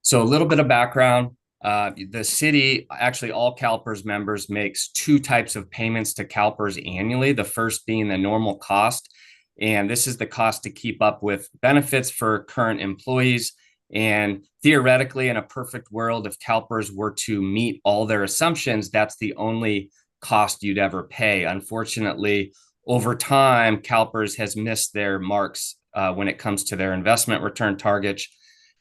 So a little bit of background. The city, actually all CalPERS members, makes 2 types of payments to CalPERS annually. The first being the normal cost, and this is the cost to keep up with benefits for current employees. And theoretically, in a perfect world, if CalPERS were to meet all their assumptions, that's the only cost you'd ever pay. Unfortunately, over time, CalPERS has missed their marks when it comes to their investment return targets,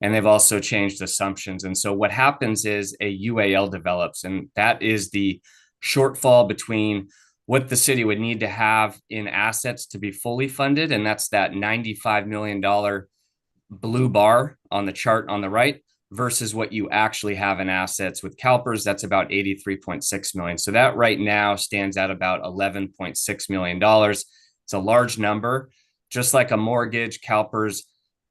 and they've also changed assumptions. And so what happens is a UAL develops, and that is the shortfall between what the city would need to have in assets to be fully funded, and that's that $95 million blue bar on the chart on the right, versus what you actually have in assets. With CalPERS, that's about $83.6 million. So that right now stands at about $11.6 million. It's a large number. Just like a mortgage, CalPERS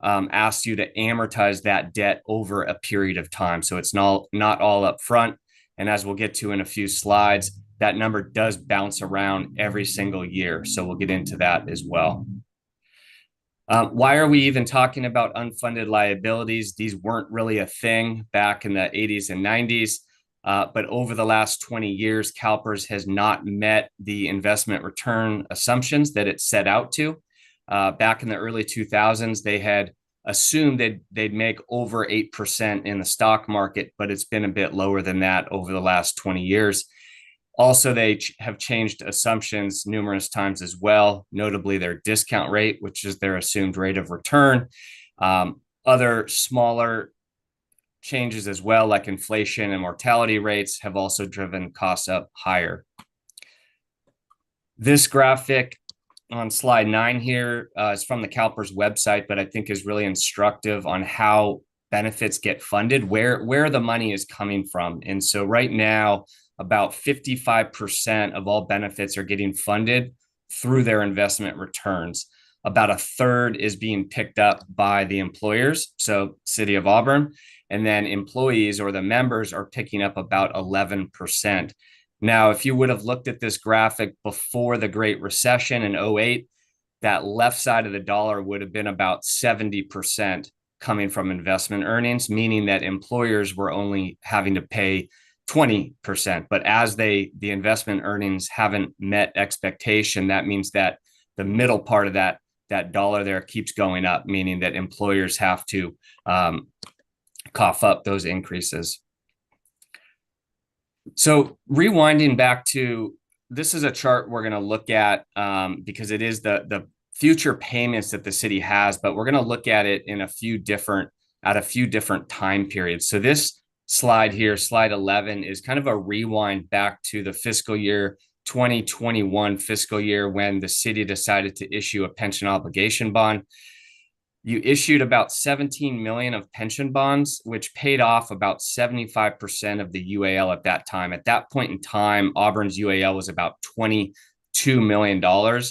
asks you to amortize that debt over a period of time. So it's not all up front. And as we'll get to in a few slides, that number does bounce around every single year. So we'll get into that as well. Why are we even talking about unfunded liabilities? These weren't really a thing back in the 80s and 90s. But over the last 20 years, CalPERS has not met the investment return assumptions that it set out to. Back in the early 2000s, they had assumed they'd make over 8% in the stock market, but it's been a bit lower than that over the last 20 years. Also, they have changed assumptions numerous times as well, notably their discount rate, which is their assumed rate of return. Other smaller changes as well, like inflation and mortality rates, have also driven costs up higher. This graphic on slide 9 here is from the CalPERS website, but I think is really instructive on how benefits get funded, where the money is coming from. And so right now, about 55% of all benefits are getting funded through their investment returns. About a third is being picked up by the employers, so City of Auburn, and then employees or the members are picking up about 11%. Now, if you would have looked at this graphic before the Great Recession in 2008, that left side of the dollar would have been about 70% coming from investment earnings, meaning that employers were only having to pay 20%. But as the investment earnings haven't met expectation, that means that the middle part of that dollar there keeps going up, meaning that employers have to cough up those increases. So rewinding back to, this is a chart we're going to look at because it is the future payments that the city has, but we're going to look at it in a few different time periods. So this slide here, slide 11, is kind of a rewind back to the fiscal year 2021 fiscal year when the city decided to issue a pension obligation bond. You issued about 17 million of pension bonds, which paid off about 75% of the UAL at that time. At that point in time, Auburn's UAL was about $22 million.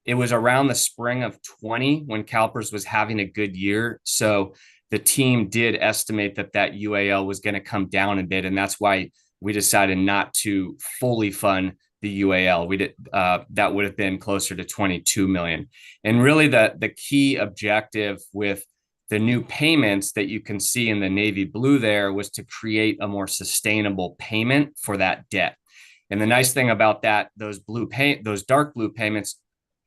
It was around the spring of 20 when CalPERS was having a good year. So the team did estimate that UAL was going to come down a bit. And that's why we decided not to fully fund the UAL. We did that would have been closer to 22 million. And really the key objective with the new payments that you can see in the navy blue there was to create a more sustainable payment for that debt. And the nice thing about that, those dark blue payments,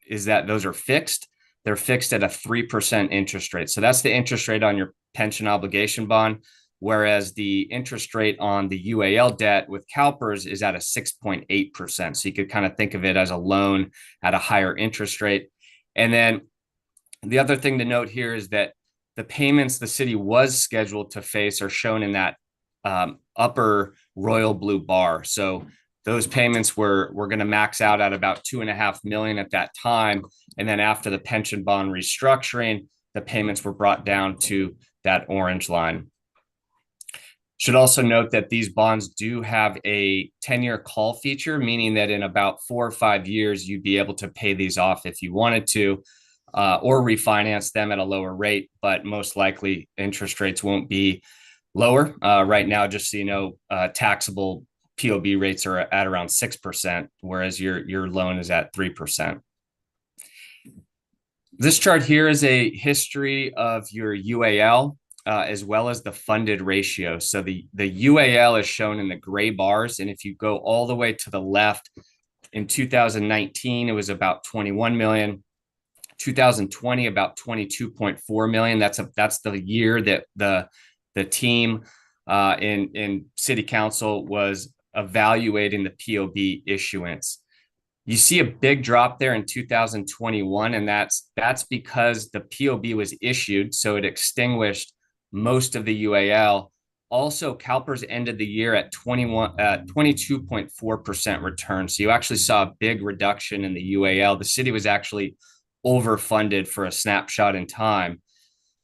is that those are fixed. They're fixed at a 3% interest rate. So that's the interest rate on your pension obligation bond, whereas the interest rate on the UAL debt with CalPERS is at a 6.8%. So you could kind of think of it as a loan at a higher interest rate. And then the other thing to note here is that the payments the city was scheduled to face are shown in that upper royal blue bar. So those payments were going to max out at about 2.5 million at that time. And then after the pension bond restructuring, the payments were brought down to that orange line. Should also note that these bonds do have a 10-year call feature, meaning that in about 4 or 5 years, you'd be able to pay these off if you wanted to, or refinance them at a lower rate, but most likely interest rates won't be lower. Right now, just so you know, taxable POB rates are at around 6%, whereas your loan is at 3%. This chart here is a history of your UAL as well as the funded ratio. So the UAL is shown in the gray bars. And if you go all the way to the left, in 2019, it was about 21 million. 2020, about 22.4 million. That's the year that the team in city council was evaluating the POB issuance. You see a big drop there in 2021, and that's because the POB was issued, so it extinguished most of the UAL. Also, CalPERS ended the year at 22.4% return. So you actually saw a big reduction in the UAL. The city was actually overfunded for a snapshot in time.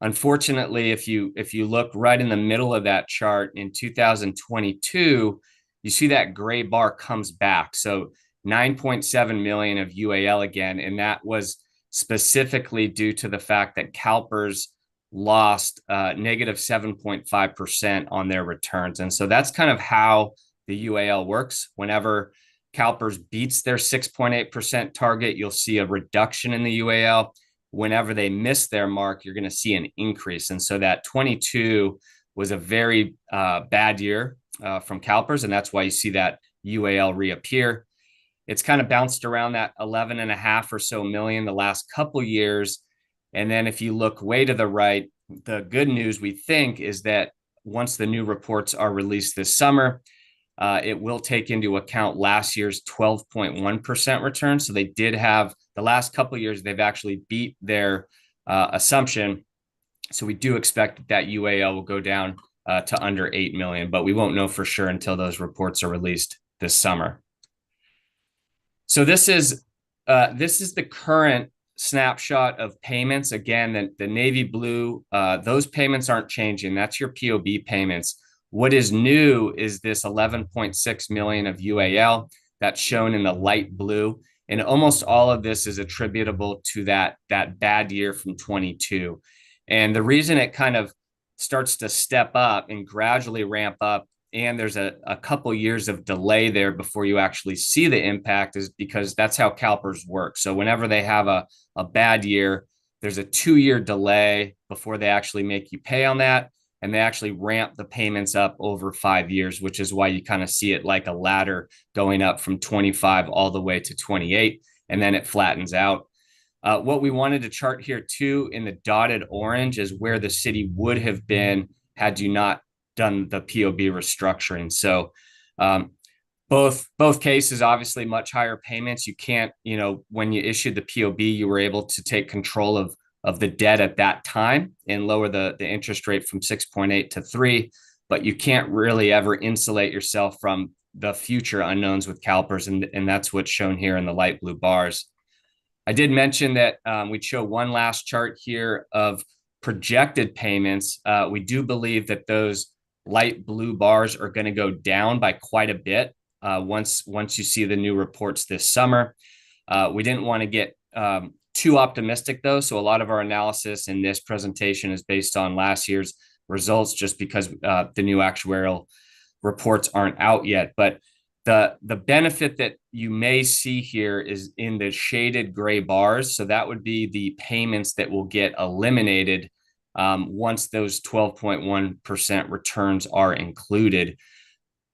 Unfortunately, if you look right in the middle of that chart in 2022, you see that gray bar comes back. So 9.7 million of UAL again, and that was specifically due to the fact that CalPERS lost negative 7.5% on their returns. And so that's kind of how the UAL works. Whenever CalPERS beats their 6.8% target, you'll see a reduction in the UAL. Whenever they miss their mark, you're going to see an increase. And so that 22 was a very bad year from CalPERS, and that's why you see that UAL reappear. It's kind of bounced around that 11.5 or so million the last couple years. And then if you look way to the right, the good news, we think, is that once the new reports are released this summer, it will take into account last year's 12.1% return. So they did have, the last couple of years, they've actually beat their assumption. So we do expect that UAL will go down to under 8 million, but we won't know for sure until those reports are released this summer. So this is the current snapshot of payments. Again, the navy blue, those payments aren't changing. That's your POB payments. What is new is this 11.6 million of UAL that's shown in the light blue. And almost all of this is attributable to that bad year from 22. And the reason it kind of starts to step up and gradually ramp up, and there's a couple years of delay there before you actually see the impact, is because that's how CalPERS works. So whenever they have a bad year, there's a 2-year delay before they actually make you pay on that. And they actually ramp the payments up over 5 years, which is why you kind of see it like a ladder going up from 25 all the way to 28, and then it flattens out. What we wanted to chart here too in the dotted orange is where the city would have been had you not done the POB restructuring. So both cases, obviously much higher payments. You can't, when you issued the POB, you were able to take control of the debt at that time and lower the interest rate from 6.8 to 3, but you can't really ever insulate yourself from the future unknowns with CalPERS, and that's what's shown here in the light blue bars. I did mention that we'd show one last chart here of projected payments. We do believe that those light blue bars are going to go down by quite a bit once you see the new reports this summer. We didn't want to get too optimistic though. So a lot of our analysis in this presentation is based on last year's results, just because the new actuarial reports aren't out yet. But The benefit that you may see here is in the shaded gray bars. So that would be the payments that will get eliminated once those 12.1% returns are included.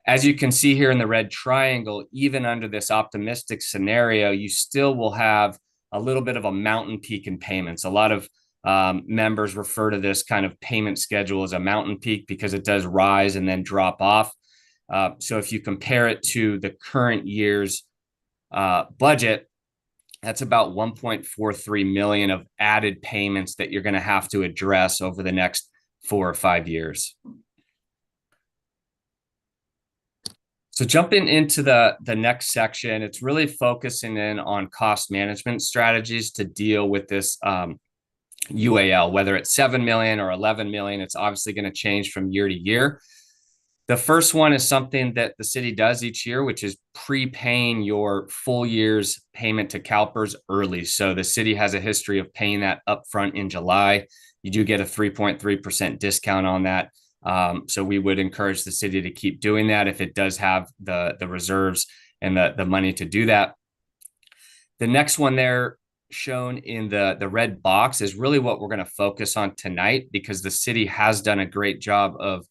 As you can see here in the red triangle, even under this optimistic scenario, you still will have a little bit of a mountain peak in payments. A lot of members refer to this kind of payment schedule as a mountain peak because it does rise and then drop off. So if you compare it to the current year's budget, that's about 1.43 million of added payments that you're going to have to address over the next 4 or 5 years. So jumping into the next section, it's really focusing in on cost management strategies to deal with this UAL, whether it's 7 million or 11 million. It's obviously going to change from year to year. The first one is something that the city does each year, which is prepaying your full year's payment to CalPERS early. So the city has a history of paying that upfront in July. You do get a 3.3% discount on that. So we would encourage the city to keep doing that if it does have the reserves and the money to do that. The next one there shown in the red box is really what we're going to focus on tonight, because the city has done a great job of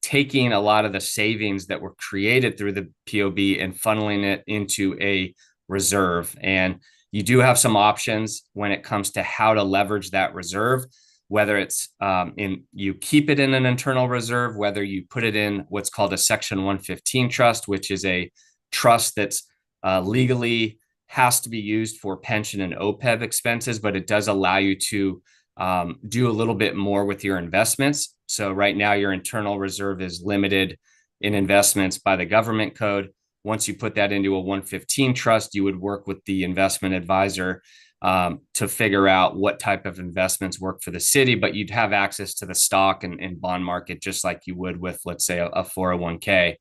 taking a lot of the savings that were created through the POB and funneling it into a reserve. And you do have some options when it comes to how to leverage that reserve, whether it's you keep it in an internal reserve, whether you put it in what's called a Section 115 trust, which is a trust that's legally has to be used for pension and OPEB expenses, but it does allow you to do a little bit more with your investments. So right now your internal reserve is limited in investments by the government code. Once you put that into a 115 trust, you would work with the investment advisor to figure out what type of investments work for the city, but you'd have access to the stock and bond market just like you would with, let's say, a 401k.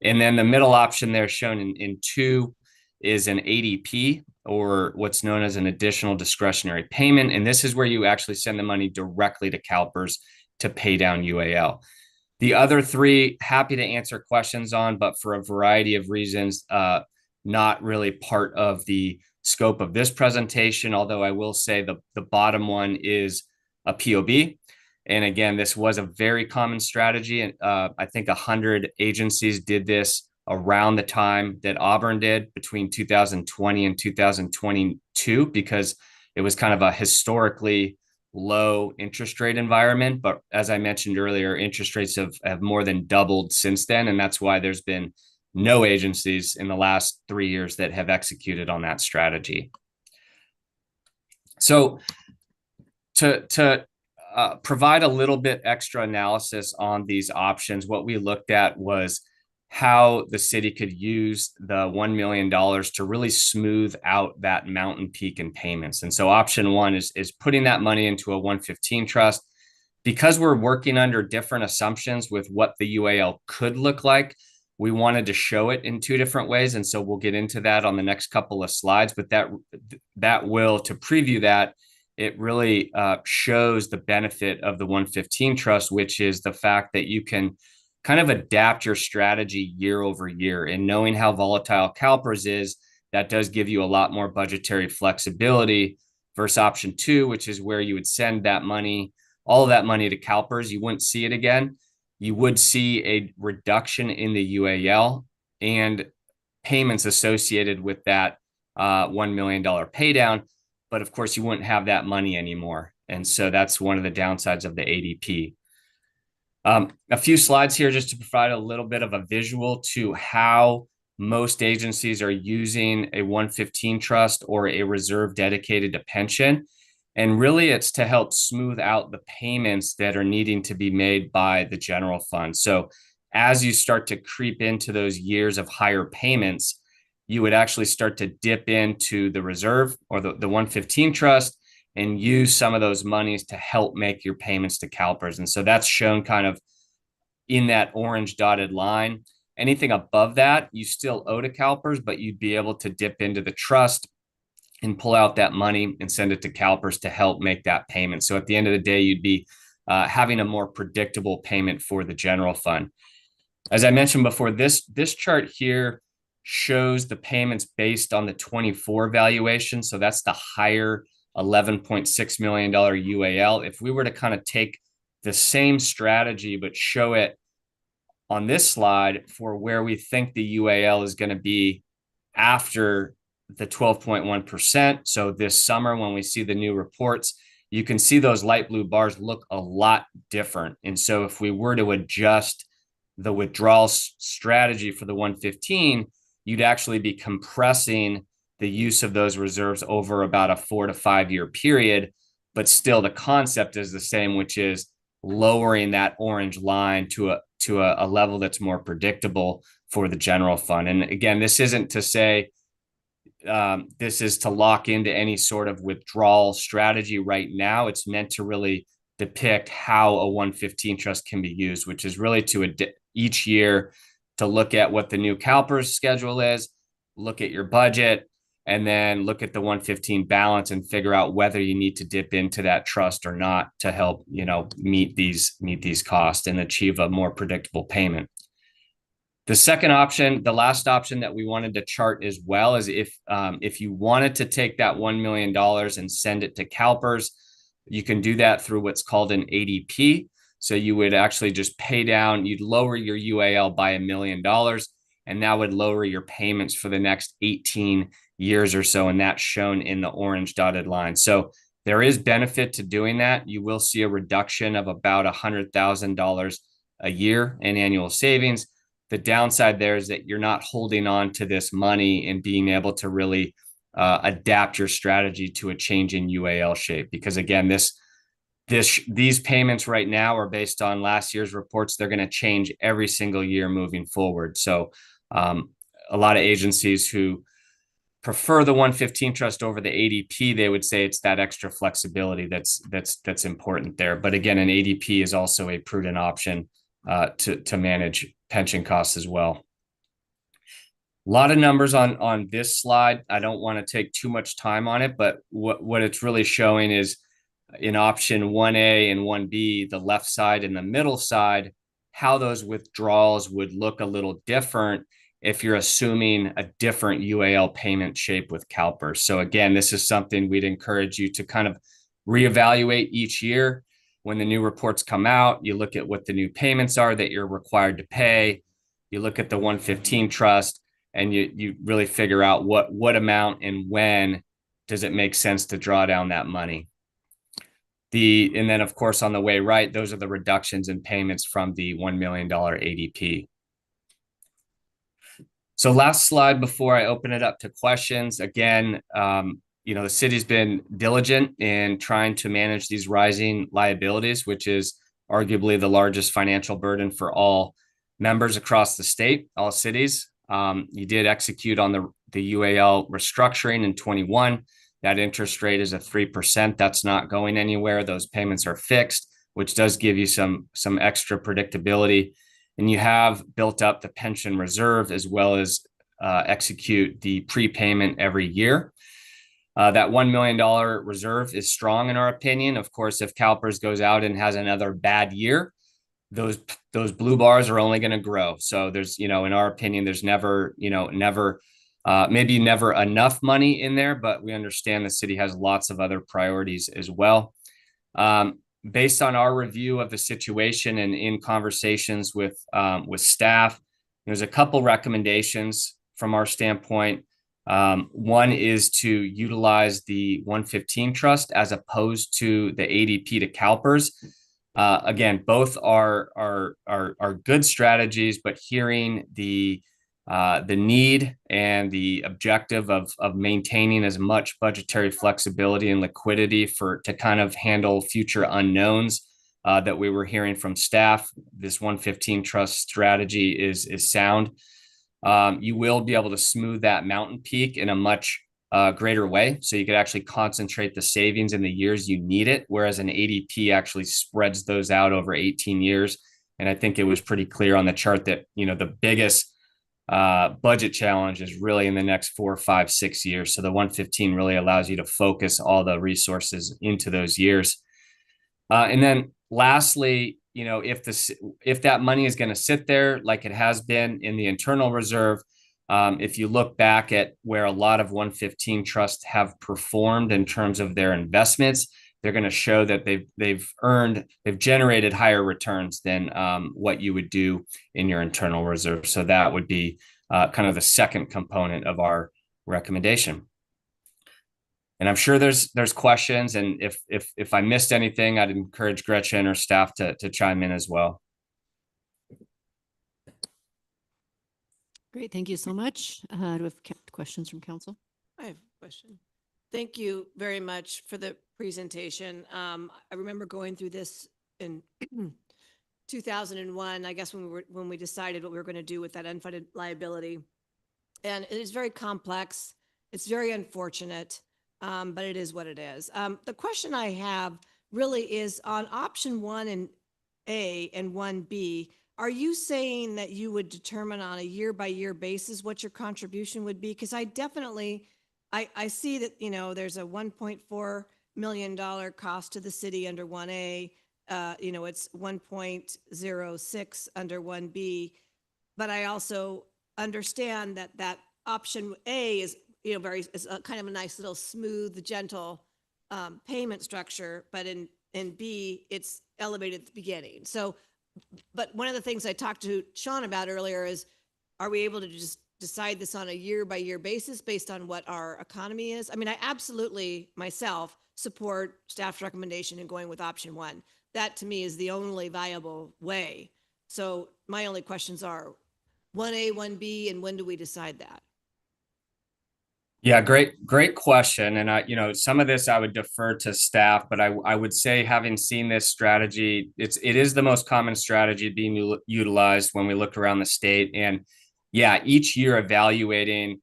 And then the middle option there shown in 2 is an ADP, or what's known as an additional discretionary payment. And this is where you actually send the money directly to CalPERS to pay down UAL. The other 3, happy to answer questions on, but for a variety of reasons, not really part of the scope of this presentation, although I will say the bottom one is a POB. And again, this was a very common strategy. And I think 100 agencies did this around the time that Auburn did between 2020 and 2022, because it was kind of a historically low interest rate environment. But as I mentioned earlier, interest rates have more than doubled since then. And that's why there's been no agencies in the last 3 years that have executed on that strategy. So to provide a little bit extra analysis on these options, what we looked at was how the city could use the $1 million to really smooth out that mountain peak in payments. And so option 1 is putting that money into a 115 trust. Because we're working under different assumptions with what the UAL could look like, we wanted to show it in 2 different ways. And so we'll get into that on the next couple of slides, but that will, to preview that, it really shows the benefit of the 115 trust, which is the fact that you can kind of adapt your strategy year over year. And knowing how volatile CalPERS is, that does give you a lot more budgetary flexibility versus option 2, which is where you would send that money, all of that money to CalPERS. You wouldn't see it again. You would see a reduction in the UAL and payments associated with that $1 million pay down. But of course, you wouldn't have that money anymore. And so that's one of the downsides of the ADP. A few slides here just to provide a little bit of a visual to how most agencies are using a 115 trust or a reserve dedicated to pension. And really, it's to help smooth out the payments that are needing to be made by the general fund. So as you start to creep into those years of higher payments, you would actually start to dip into the reserve or the 115 trust and use some of those monies to help make your payments to CalPERS. And so that's shown kind of in that orange dotted line. Anything above that, you still owe to CalPERS, but you'd be able to dip into the trust and pull out that money and send it to CalPERS to help make that payment. So at the end of the day, you'd be having a more predictable payment for the general fund. As I mentioned before, this chart here shows the payments based on the 24 valuation. So that's the higher $11.6 million UAL. If we were to kind of take the same strategy, but show it on this slide for where we think the UAL is going to be after the 12.1%. So this summer, when we see the new reports, you can see those light blue bars look a lot different. And so if we were to adjust the withdrawal strategy for the 115, you'd actually be compressing the use of those reserves over about a 4 to 5 year period. But still the concept is the same, which is lowering that orange line to a level that's more predictable for the general fund. And again, this isn't to say this is to lock into any sort of withdrawal strategy right now. It's meant to really depict how a 115 trust can be used, which is really to each year to look at what the new CalPERS schedule is, look at your budget, and then look at the 115 balance and figure out whether you need to dip into that trust or not to help, meet these costs and achieve a more predictable payment. The second option, the last option that we wanted to chart as well, is if you wanted to take that $1 million and send it to CalPERS, you can do that through what's called an ADP. So you would actually just pay down, you'd lower your UAL by $1 million, and that would lower your payments for the next 18 years or so. And that's shown in the orange dotted line. So there is benefit to doing that. You will see a reduction of about $100,000 a year in annual savings. The downside there is that you're not holding on to this money and being able to really adapt your strategy to a change in UAL shape. Because again, these payments right now are based on last year's reports. They're going to change every single year moving forward. So a lot of agencies who prefer the 115 trust over the ADP, they would say it's that extra flexibility that's important there. But again, an ADP is also a prudent option to manage pension costs as well. A lot of numbers on this slide. I don't want to take too much time on it, but what it's really showing is in option 1A and 1B, the left side and the middle side, how those withdrawals would look a little different if you're assuming a different UAL payment shape with CalPERS. So again, this is something we'd encourage you to kind of reevaluate each year. When the new reports come out, you look at what the new payments are that you're required to pay. You look at the 115 trust, and you really figure out what amount and when does it make sense to draw down that money. And then, of course, on the way right, those are the reductions in payments from the $1 million ADP. So last slide before I open it up to questions. Again, the city's been diligent in trying to manage these rising liabilities, which is arguably the largest financial burden for all members across the state, all cities. You did execute on the UAL restructuring in 21. That interest rate is a 3%. That's not going anywhere. Those payments are fixed, which does give you some extra predictability. And you have built up the pension reserve as well as execute the prepayment every year. That $1 million reserve is strong in our opinion. Of course, if CalPERS goes out and has another bad year, those blue bars are only going to grow. So there's, in our opinion, there's never enough money in there, but we understand the city has lots of other priorities as well. Based on our review of the situation and in conversations with staff, there's a couple recommendations from our standpoint. One is to utilize the 115 trust as opposed to the ADP to CalPERS. Again, both are good strategies, but hearing the need and the objective of maintaining as much budgetary flexibility and liquidity to kind of handle future unknowns that we were hearing from staff. This 115 trust strategy is sound. You will be able to smooth that mountain peak in a much greater way. So you could actually concentrate the savings in the years you need it, whereas an ADP actually spreads those out over 18 years. And I think it was pretty clear on the chart that, the biggest budget challenge is really in the next 4, 5, 6 years. So the 115 really allows you to focus all the resources into those years. And then lastly, if that money is going to sit there like it has been in the internal reserve, If you look back at where a lot of 115 trusts have performed in terms of their investments, they're going to show that they've generated higher returns than what you would do in your internal reserve. So that would be kind of the second component of our recommendation. And I'm sure there's questions, and if I missed anything, I'd encourage Gretchen or staff to chime in as well. Great, thank you so much. Do we have questions from council? I have a question. Thank you very much for the presentation. I remember going through this in 2001, I guess when we decided what we were going to do with that unfunded liability. And it is very complex. It's very unfortunate, but it is what it is. The question I have really is on option 1A and 1B. Are you saying that you would determine on a year-by-year basis what your contribution would be? Because I definitely, I see that, there's a $1.4 million cost to the city under 1A. It's 1.06 under 1B. But I also understand that option A is, is kind of a nice little smooth, gentle payment structure. But in B, it's elevated at the beginning. So, but one of the things I talked to Sean about earlier is, are we able to just decide this on a year-by-year basis based on what our economy is? I mean, I absolutely myself support staff's recommendation in going with option 1. That to me is the only viable way. So my only questions are 1A, 1B, and when do we decide that? Yeah, great question. And some of this I would defer to staff, but I would say, having seen this strategy, it is the most common strategy being utilized when we look around the state. And yeah, each year evaluating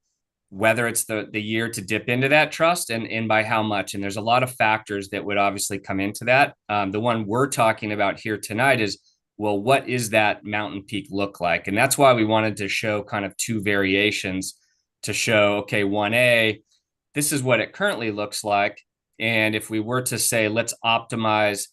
whether it's the year to dip into that trust and by how much. And there's a lot of factors that would obviously come into that. The one we're talking about here tonight is, well, what is that mountain peak look like? And that's why we wanted to show kind of two variations to show, okay, 1A, this is what it currently looks like. And if we were to say, let's optimize,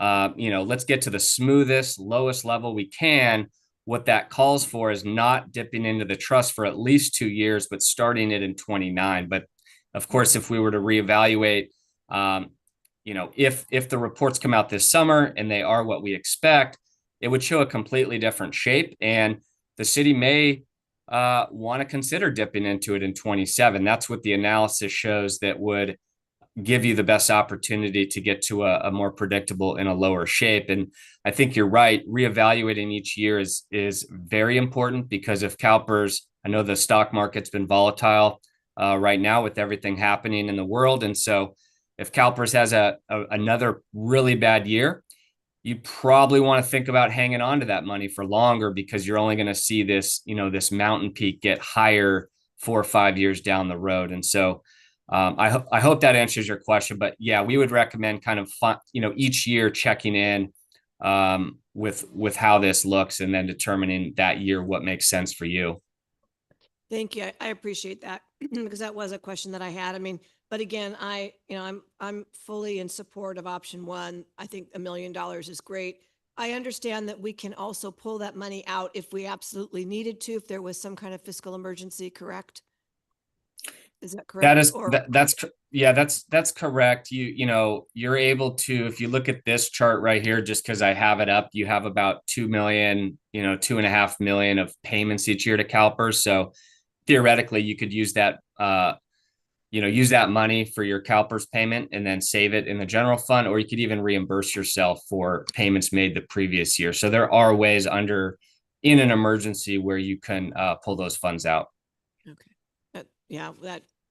let's get to the smoothest, lowest level we can, what that calls for is not dipping into the trust for at least 2 years, but starting it in 29. But of course, if we were to reevaluate, if the reports come out this summer and they are what we expect, it would show a completely different shape. And the city may want to consider dipping into it in 27. That's what the analysis shows that would give you the best opportunity to get to a more predictable in a lower shape. And I think you're right. Reevaluating each year is very important, because if CalPERS, I know the stock market's been volatile right now with everything happening in the world. And so if CalPERS has another really bad year, you probably want to think about hanging on to that money for longer, because you're only going to see this, this mountain peak get higher 4 or 5 years down the road. And so I hope that answers your question. But yeah, we would recommend kind of each year checking in with how this looks, and then determining that year what makes sense for you. Thank you. I appreciate that, because that was a question that I had. I mean, but again, I'm fully in support of option 1. I think $1 million is great. I understand that we can also pull that money out if we absolutely needed to, if there was some kind of fiscal emergency, correct? Is that correct? That's correct. You're able to, if you look at this chart right here, just because I have it up, you have about 2 million, 2.5 million of payments each year to CalPERS. So theoretically, you could use that, use that money for your CalPERS payment and then save it in the general fund, or you could even reimburse yourself for payments made the previous year. So there are ways in an emergency where you can pull those funds out. Okay.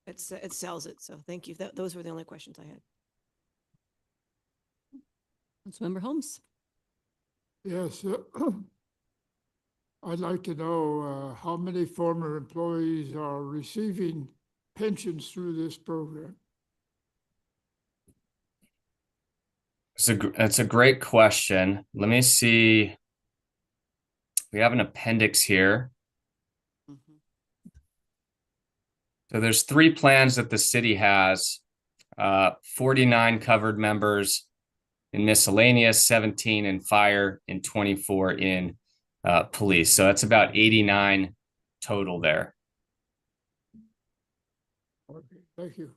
It sells it. So thank you. Those were the only questions I had. Councilmember Holmes. Yes. I'd like to know how many former employees are receiving pensions through this program. That's a great question. Let me see. We have an appendix here. So there's 3 plans that the city has, 49 covered members in miscellaneous, 17 in fire, and 24 in police. So that's about 89 total there. Okay, thank you.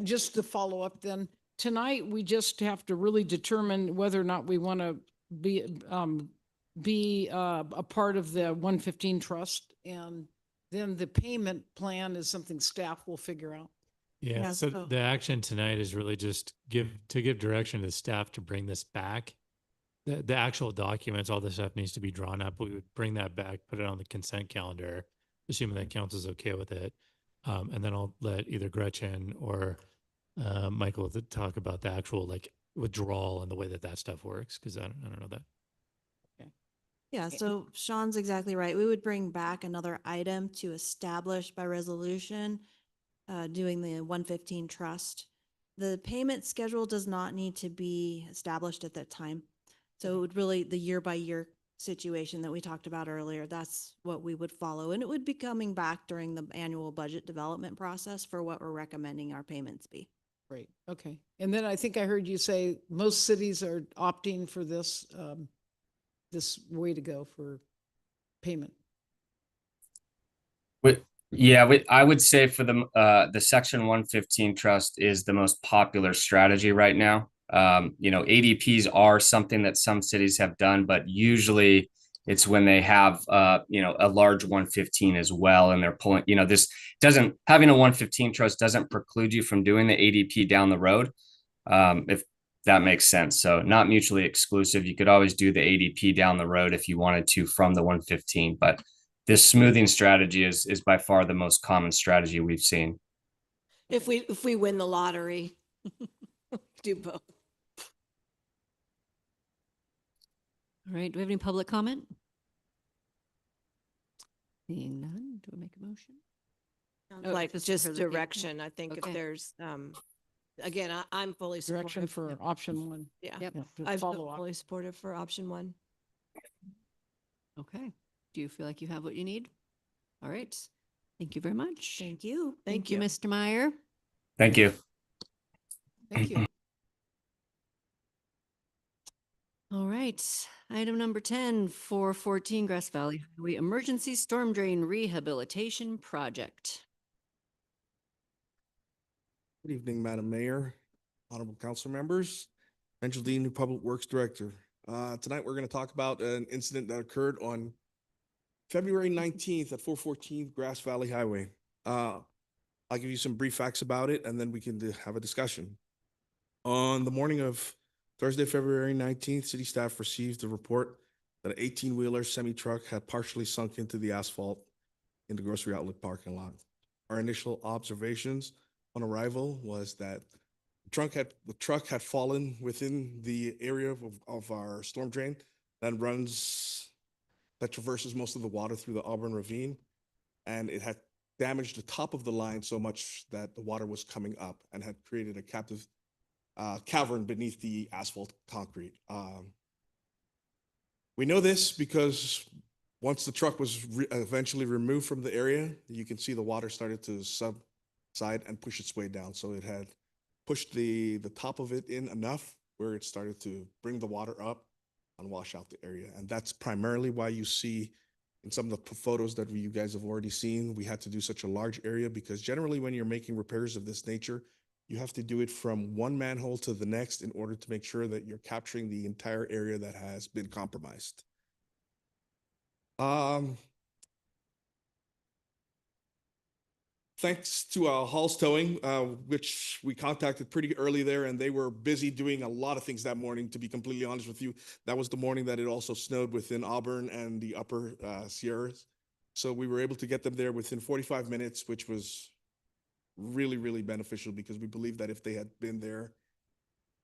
Just to follow up then, tonight, we just have to really determine whether or not we want to be a part of the 115 trust. And then the payment plan is something staff will figure out. Yeah, Yeah, so so- the action tonight is really just give direction to staff to bring this back. The actual documents, all this stuff needs to be drawn up. We would bring that back, put it on the consent calendar, assuming that council's okay with it. And then I'll let either Gretchen or Michael talk about the actual like withdrawal and the way that stuff works, because I don't know that. Yeah, so Sean's exactly right. We would bring back another item to establish by resolution, doing the 115 trust. The payment schedule does not need to be established at that time. So it would really, the year by year situation that we talked about earlier, that's what we would follow. And it would be coming back during the annual budget development process for what we're recommending our payments be. Great, okay. And then I think I heard you say most cities are opting for this, this way to go for payment. I would say for the Section 115 trust is the most popular strategy right now. ADPs are something that some cities have done, but usually it's when they have a large 115 as well, and they're pulling. This doesn't, having a 115 trust doesn't preclude you from doing the ADP down the road, if that makes sense. So not mutually exclusive. You could always do the ADP down the road if you wanted to from the 115, but this smoothing strategy is by far the most common strategy we've seen. If we win the lottery, do both. All right, do we have any public comment? Seeing none, do I make a motion? Like just for the- direction. I think if Okay. there's, again, I'm fully Direction supportive. for option one. Yeah, Yep. to I'm follow up. fully supportive for option one. Okay, do you feel like you have what you need? All right, thank you very much. Thank you. Thank you, Mr. Meyer. Thank you. Thank you. All right, item number 10, 414 Grass Valley Highway Emergency Storm Drain Rehabilitation Project. Good evening, Madam Mayor, honorable council members, Angel Dean, new Public Works Director. Tonight, we're going to talk about an incident that occurred on February 19th at 414 Grass Valley Highway. I'll give you some brief facts about it, and then we can have a discussion. On the morning of Thursday, February 19th, city staff received a report that an 18-wheeler semi-truck had partially sunk into the asphalt in the grocery outlet parking lot. Our initial observations on arrival was that the truck had fallen within the area of our storm drain that traverses most of the water through the Auburn Ravine. And it had damaged the top of the line so much that the water was coming up and had created a captive cavern beneath the asphalt concrete. We know this because once the truck was eventually removed from the area, you can see the water started to subside and push its way down. So it had pushed the top of it in enough where it started to bring the water up and wash out the area. And that's primarily why you see in some of the photos that you guys have already seen, we had to do such a large area because generally when you're making repairs of this nature, you have to do it from one manhole to the next in order to make sure that you're capturing the entire area that has been compromised. Thanks to Hall's Towing, which we contacted pretty early there, and they were busy doing a lot of things that morning, to be completely honest with you. That was the morning that it also snowed within Auburn and the upper Sierras. So we were able to get them there within 45 minutes, which was really, really beneficial because we believe that if they had been there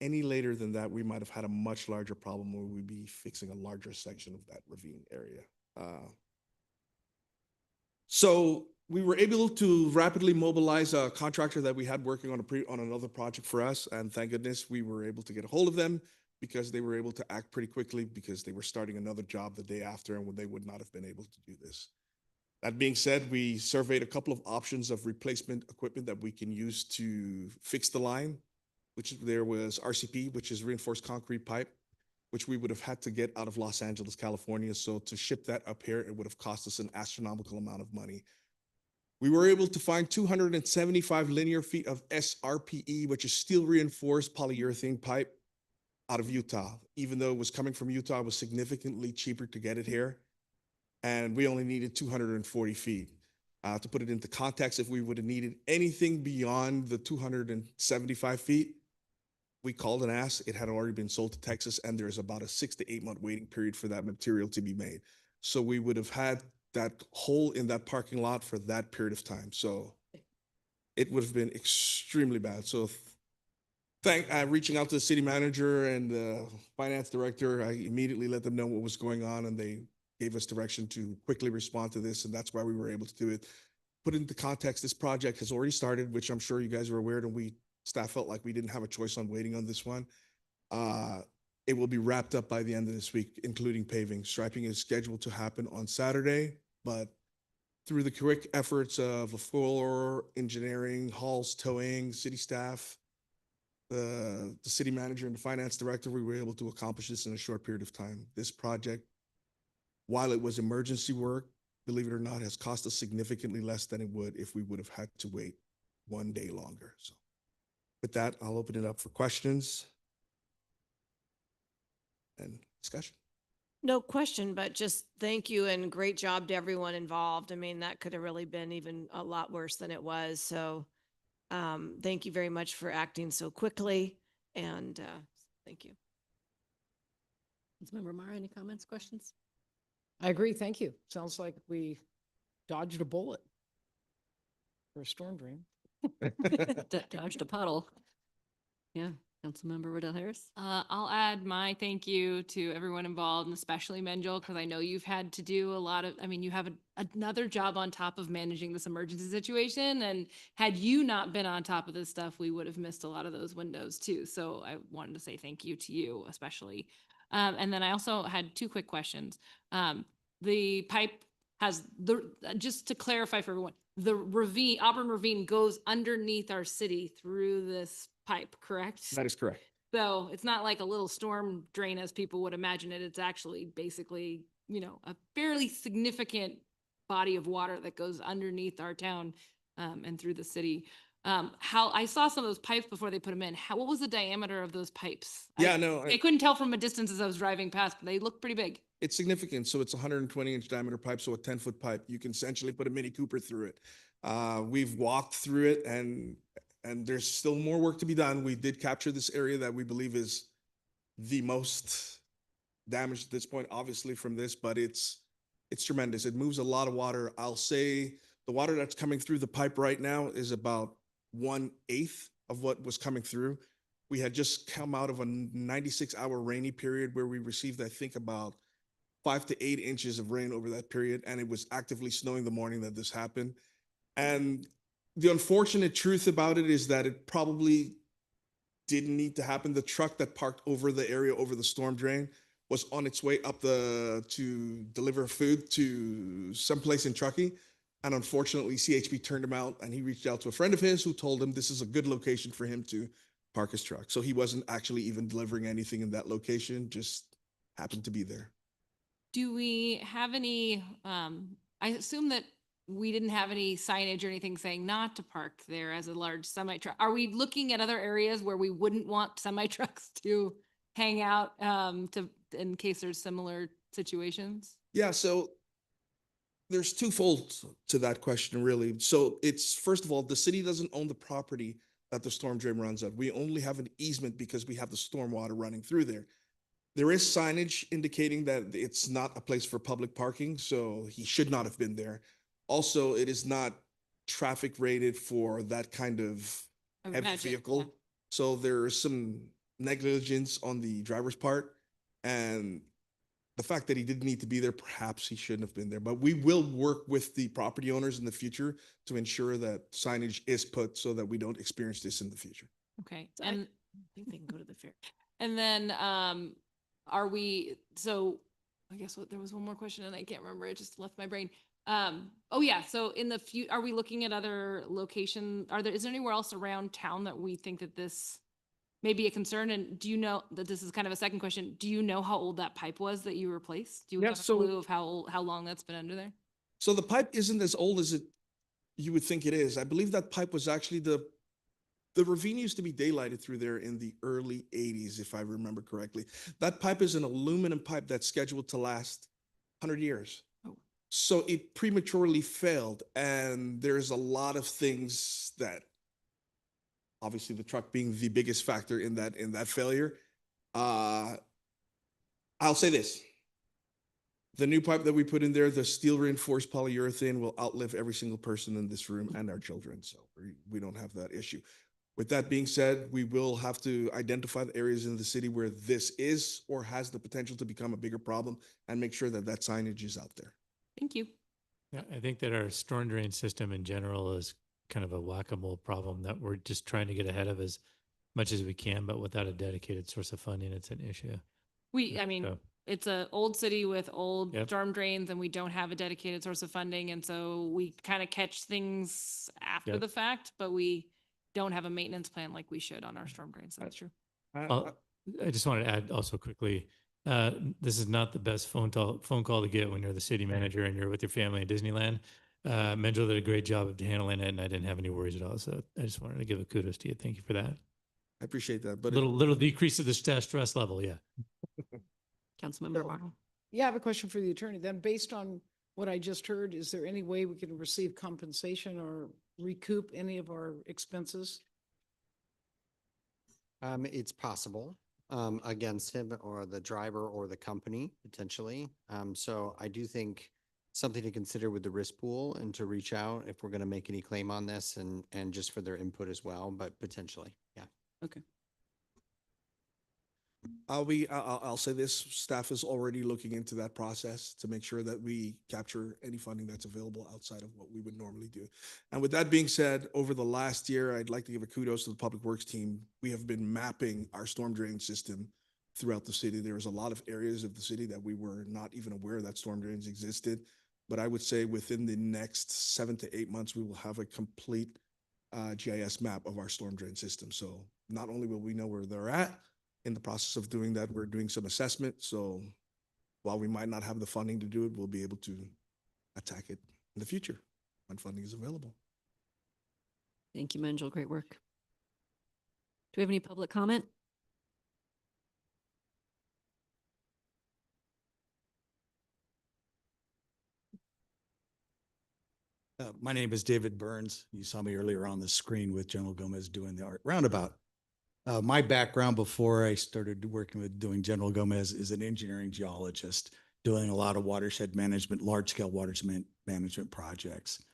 any later than that, we might have had a much larger problem where we'd be fixing a larger section of that ravine area. So we were able to rapidly mobilize a contractor that we had working on another project for us. And thank goodness we were able to get a hold of them because they were able to act pretty quickly because they were starting another job the day after and they would not have been able to do this. That being said, we surveyed a couple of options of replacement equipment that we can use to fix the line, which there was RCP, which is reinforced concrete pipe, which we would have had to get out of Los Angeles, California. So to ship that up here, it would have cost us an astronomical amount of money. We were able to find 275 linear feet of SRPE, which is steel reinforced polyurethane pipe out of Utah. Even though it was coming from Utah, it was significantly cheaper to get it here. And we only needed 240 feet. To put it into context, if we would have needed anything beyond the 275 feet, we called and asked. It had already been sold to Texas, and there's about a 6 to 8 month waiting period for that material to be made. So we would have had that hole in that parking lot for that period of time. So it would have been extremely bad. So reaching out to the city manager and the finance director, I immediately let them know what was going on, and they gave us direction to quickly respond to this, and that's why we were able to do it. Put into context, this project has already started, which I'm sure you guys are aware, and staff felt like we didn't have a choice on waiting on this one. It will be wrapped up by the end of this week, including paving. Striping is scheduled to happen on Saturday, but through the quick efforts of a full engineering, Halls towing, city staff, the city manager and the finance director, we were able to accomplish this in a short period of time. This project, while it was emergency work, believe it or not, has cost us significantly less than it would if we would have had to wait 1 day longer. So with that, I'll open it up for questions and discussion. No question, but just thank you and great job to everyone involved. I mean, that could have really been even a lot worse than it was. So thank you very much for acting so quickly, and thank you. Councilmember Mara, any comments, questions? I agree. Thank you. Sounds like we dodged a bullet for a storm drain. Dodged a puddle. Yeah, Councilmember Riddell Harris. I'll add my thank you to everyone involved, and especially Menjel, because I know you've had to do a lot of, you have another job on top of managing this emergency situation. And had you not been on top of this stuff, we would have missed a lot of those windows too. So I wanted to say thank you to you, especially. And then I also had 2 quick questions. The pipe has just to clarify for everyone, the ravine, Auburn Ravine goes underneath our city through this pipe, correct? That is correct. So it's not like a little storm drain as people would imagine it. It's actually basically, a fairly significant body of water that goes underneath our town and through the city. How I saw some of those pipes before they put them in. What was the diameter of those pipes? I couldn't tell from a distance as I was driving past, but they look pretty big. It's significant. So it's a 120-inch diameter pipe, so a 10-foot pipe. You can essentially put a Mini Cooper through it. We've walked through it, and there's still more work to be done. We did capture this area that we believe is the most damaged at this point, obviously from this, but it's tremendous. It moves a lot of water. I'll say the water that's coming through the pipe right now is about 1/8 of what was coming through. We had just come out of a 96-hour rainy period where we received, I think, about 5 to 8 inches of rain over that period, and it was actively snowing the morning that this happened. And the unfortunate truth about it is that it probably didn't need to happen. The truck that parked over the area, over the storm drain, was on its way up to deliver food to someplace in Truckee. And unfortunately, CHP turned him out, and he reached out to a friend of his who told him this is a good location for him to park his truck. So he wasn't actually even delivering anything in that location, just happened to be there. Do we have any, I assume that we didn't have any signage or anything saying not to park there as a large semi truck. Are we looking at other areas where we wouldn't want semi trucks to hang out in case there's similar situations? Yeah, so there's twofold to that question, really. So it's, first of all, the city doesn't own the property that the storm drain runs on. We only have an easement because we have the storm water running through there. There is signage indicating that it's not a place for public parking, so he should not have been there. Also, it is not traffic rated for that kind of heavy vehicle. Yeah. So there is some negligence on the driver's part, and the fact that he didn't need to be there, perhaps he shouldn't have been there. But we will work with the property owners in the future to ensure that signage is put so that we don't experience this in the future. Okay. So And I think they can go to the fair. and then I guess there was one more question and I can't remember. It just left my brain. Oh yeah. So in the future, are we looking at other locations? Is there anywhere else around town that we think that this may be a concern? And do you know that this is kind of a second question? Do you know how old that pipe was that you replaced? Do you have a clue of how long that's been under there? So the pipe isn't as old as it you would think it is. I believe that pipe was actually the ravine used to be daylighted through there in the early 80s, if I remember correctly. That pipe is an aluminum pipe that's scheduled to last 100 years. So it prematurely failed, and there's a lot of things that, obviously the truck being the biggest factor in that failure. I'll say this. The new pipe that we put in there, the steel reinforced polyurethane, will outlive every single person in this room and our children. So we don't have that issue. With that being said, we will have to identify the areas in the city where this is or has the potential to become a bigger problem and make sure that that signage is out there. Thank you. Yeah, I think that our storm drain system in general is kind of a whack-a-mole problem that we're just trying to get ahead of as much as we can, but without a dedicated source of funding, it's an issue. I mean, So- it's a old city with old Yep. storm drains, and we don't have a dedicated source of funding. And so we kind of catch things after Yep. the fact, but we don't have a maintenance plan like we should on our storm drains. That's true. Well, I just wanted to add also quickly, this is not the best phone call to get when you're the city manager and you're with your family in Disneyland. Menjo did a great job of handling it, and I didn't have any worries at all. So I just wanted to give a kudos to you. Thank you for that. I appreciate that. But Little decrease of the stress level, yeah. Councilmember Morrow. Yeah, I have a question for the attorney. Then based on what I just heard, is there any way we can receive compensation or recoup any of our expenses? It's possible against him or the driver or the company potentially. So I do think something to consider with the risk pool and to reach out if we're going to make any claim on this and just for their input as well, but potentially, yeah. Okay. I'll say this, staff is already looking into that process to make sure that we capture any funding that's available outside of what we would normally do. And with that being said, over the last year, I'd like to give a kudos to the Public Works team. We have been mapping our storm drain system throughout the city. There was a lot of areas of the city that we were not even aware that storm drains existed. But I would say within the next 7 to 8 months, we will have a complete GIS map of our storm drain system. So not only will we know where they're at, in the process of doing that, we're doing some assessment. So while we might not have the funding to do it, we'll be able to attack it in the future when funding is available. Thank you, Menjo. Great work. Do we have any public comment? My name is David Burns. You saw me earlier on the screen with General Gomez doing the art roundabout. My background before I started working with doing General Gomez is an engineering geologist, doing a lot of watershed management, large-scale watershed management projects.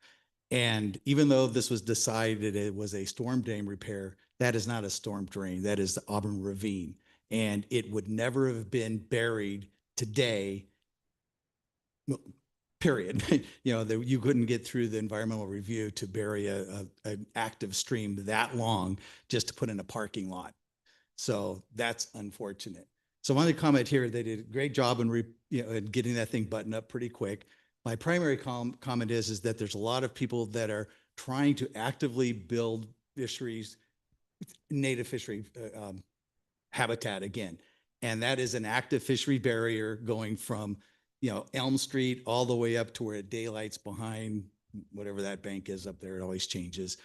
And even though this was decided it was a storm drain repair, that is not a storm drain. That is the Auburn Ravine. And it would never have been buried today, period. You couldn't get through the environmental review to bury an active stream that long just to put in a parking lot. So that's unfortunate. So I wanted to comment here, they did a great job in getting that thing buttoned up pretty quick. My primary comment is that there's a lot of people that are trying to actively build fisheries, native fishery habitat again. And that is an active fishery barrier going from Elm Street all the way up to where it daylights behind whatever that bank is up there. It always changes.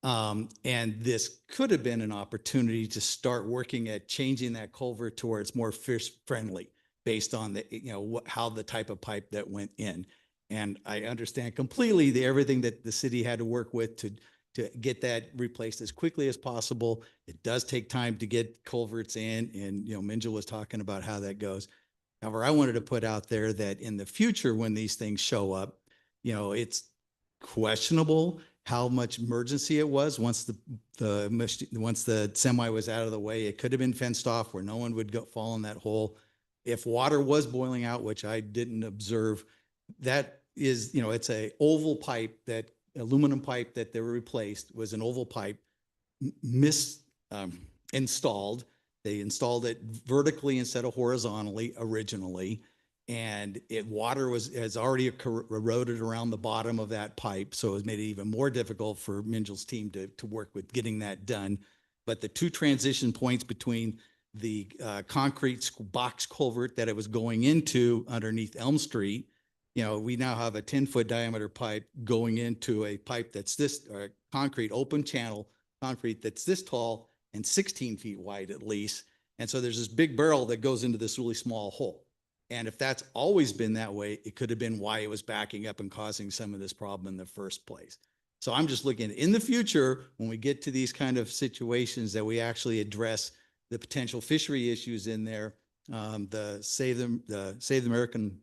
And this could have been an opportunity to start working at changing that culvert to where it's more fish friendly based on the, how the type of pipe that went in. And I understand completely everything that the city had to work with to get that replaced as quickly as possible. It does take time to get culverts in, and Minja was talking about how that goes. However, I wanted to put out there that in the future, when these things show up, it's questionable how much emergency it was once the semi was out of the way. It could have been fenced off where no one would fall in that hole. If water was boiling out, which I didn't observe, that is, it's a oval pipe, that aluminum pipe that they were replaced was an oval pipe installed. They installed it vertically instead of horizontally originally, and water has already eroded around the bottom of that pipe, so it made it even more difficult for Minjal's team to work with getting that done. But the two transition points between the concrete box culvert that it was going into underneath Elm Street, you know, we now have a 10-foot diameter pipe going into a pipe that's this, or concrete, open channel concrete that's this tall and 16 feet wide at least. And so there's this big barrel that goes into this really small hole. And if that's always been that way, it could have been why it was backing up and causing some of this problem in the first place. So I'm just looking in the future, when we get to these kind of situations, that we actually address the potential fishery issues in there. The Save the American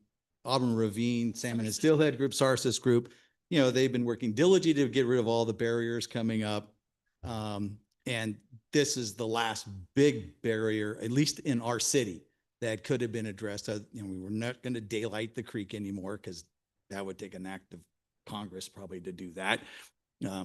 Auburn Ravine Salmon and Steelhead Group, SARSIS Group, you know, they've been working diligently to get rid of all the barriers coming up. And this is the last big barrier, at least in our city, that could have been addressed. You know, we were not going to daylight the creek anymore because that would take an act of Congress probably to do that,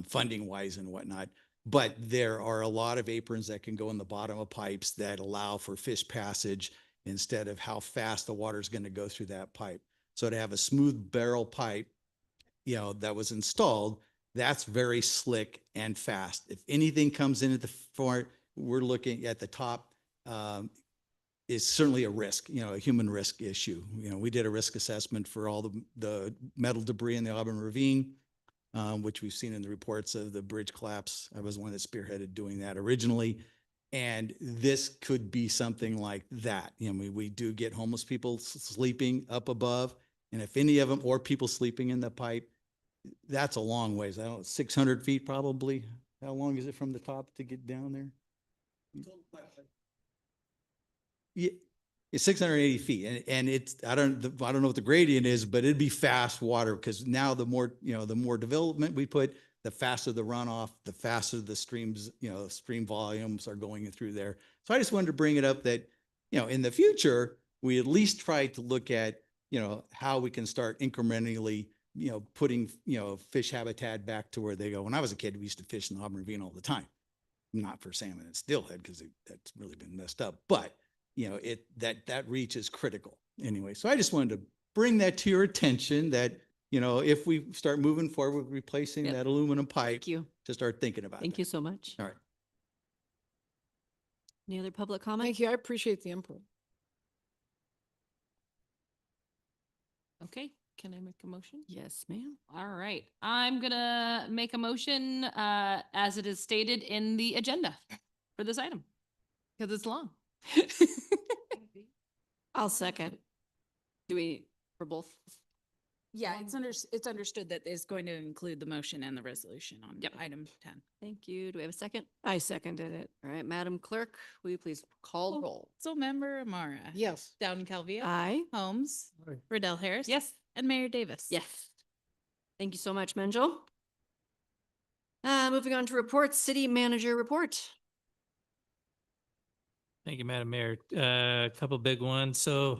funding wise and whatnot. But there are a lot of aprons that can go in the bottom of pipes that allow for fish passage instead of how fast the water is going to go through that pipe. So to have a smooth barrel pipe, you know, that was installed, that's very slick and fast. If anything comes in at the front, we're looking at the top, is certainly a risk, you know, a human risk issue. You know, we did a risk assessment for all the metal debris in the Auburn Ravine, which we've seen in the reports of the bridge collapse. I was the one that spearheaded doing that originally. And this could be something like that. You know, we do get homeless people sleeping up above. And if any of them, or people sleeping in the pipe, that's a long ways. I don't know, 600 feet probably. How long is it from the top to get down there? Yeah, it's 680 feet, and it's I don't know what the gradient is, but it'd be fast water because now the more development we put, the faster the runoff, the faster the streams, you know, stream volumes are going through there. So I just wanted to bring it up that, you know, in the future we at least try to look at, you know, how we can start incrementally, you know, putting, you know, fish habitat back to where they go. When I was a kid, we used to fish in the Auburn Ravine all the time, not for salmon and steelhead because that's really been messed up, but you know, that reach is critical anyway. So I just wanted to bring that to your attention that, you know, if we start moving forward with replacing that aluminum pipe, to start thinking about Thank that. you so much. All right. Any other public comment? Thank you. I appreciate the input. Okay, can I make a motion? Yes, ma'am. All right, I'm gonna make a motion as it is stated in the agenda for this item, because it's long. I'll second. Do we, for both? Yeah, it's understood that it's going to include the motion and the resolution on item 10. Thank you. Do we have a second? I seconded it. All right, Madam Clerk, will you please call the roll? Councilmember Amara. Yes. Dowden Calvillo. Aye. Holmes. Riddell Harris. Yes. And Mayor Davis. Yes. Thank you so much, Menjo. Moving on to reports, City Manager report. Thank you, Madam Mayor. A couple big ones. So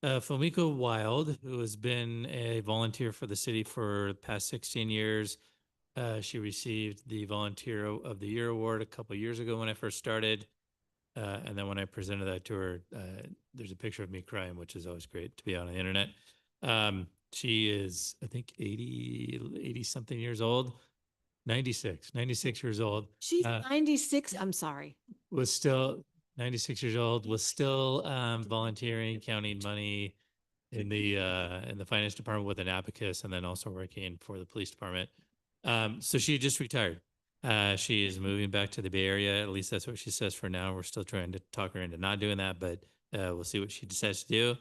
Fumiko Wild, who has been a volunteer for the city for the past 16 years, she received the Volunteer of the Year award a couple years ago when I first started. And then when I presented that to her, there's a picture of me crying, which is always great to be on the internet. She is, I think, 80 something years old, 96 years old. She's 96. I'm sorry. Was still 96 years old, was still volunteering, counting money in the finance department with an abacus, and then also working for the police department. So she just retired. She is moving back to the Bay Area. At least that's what she says for now. We're still trying to talk her into not doing that, but we'll see what she decides to do.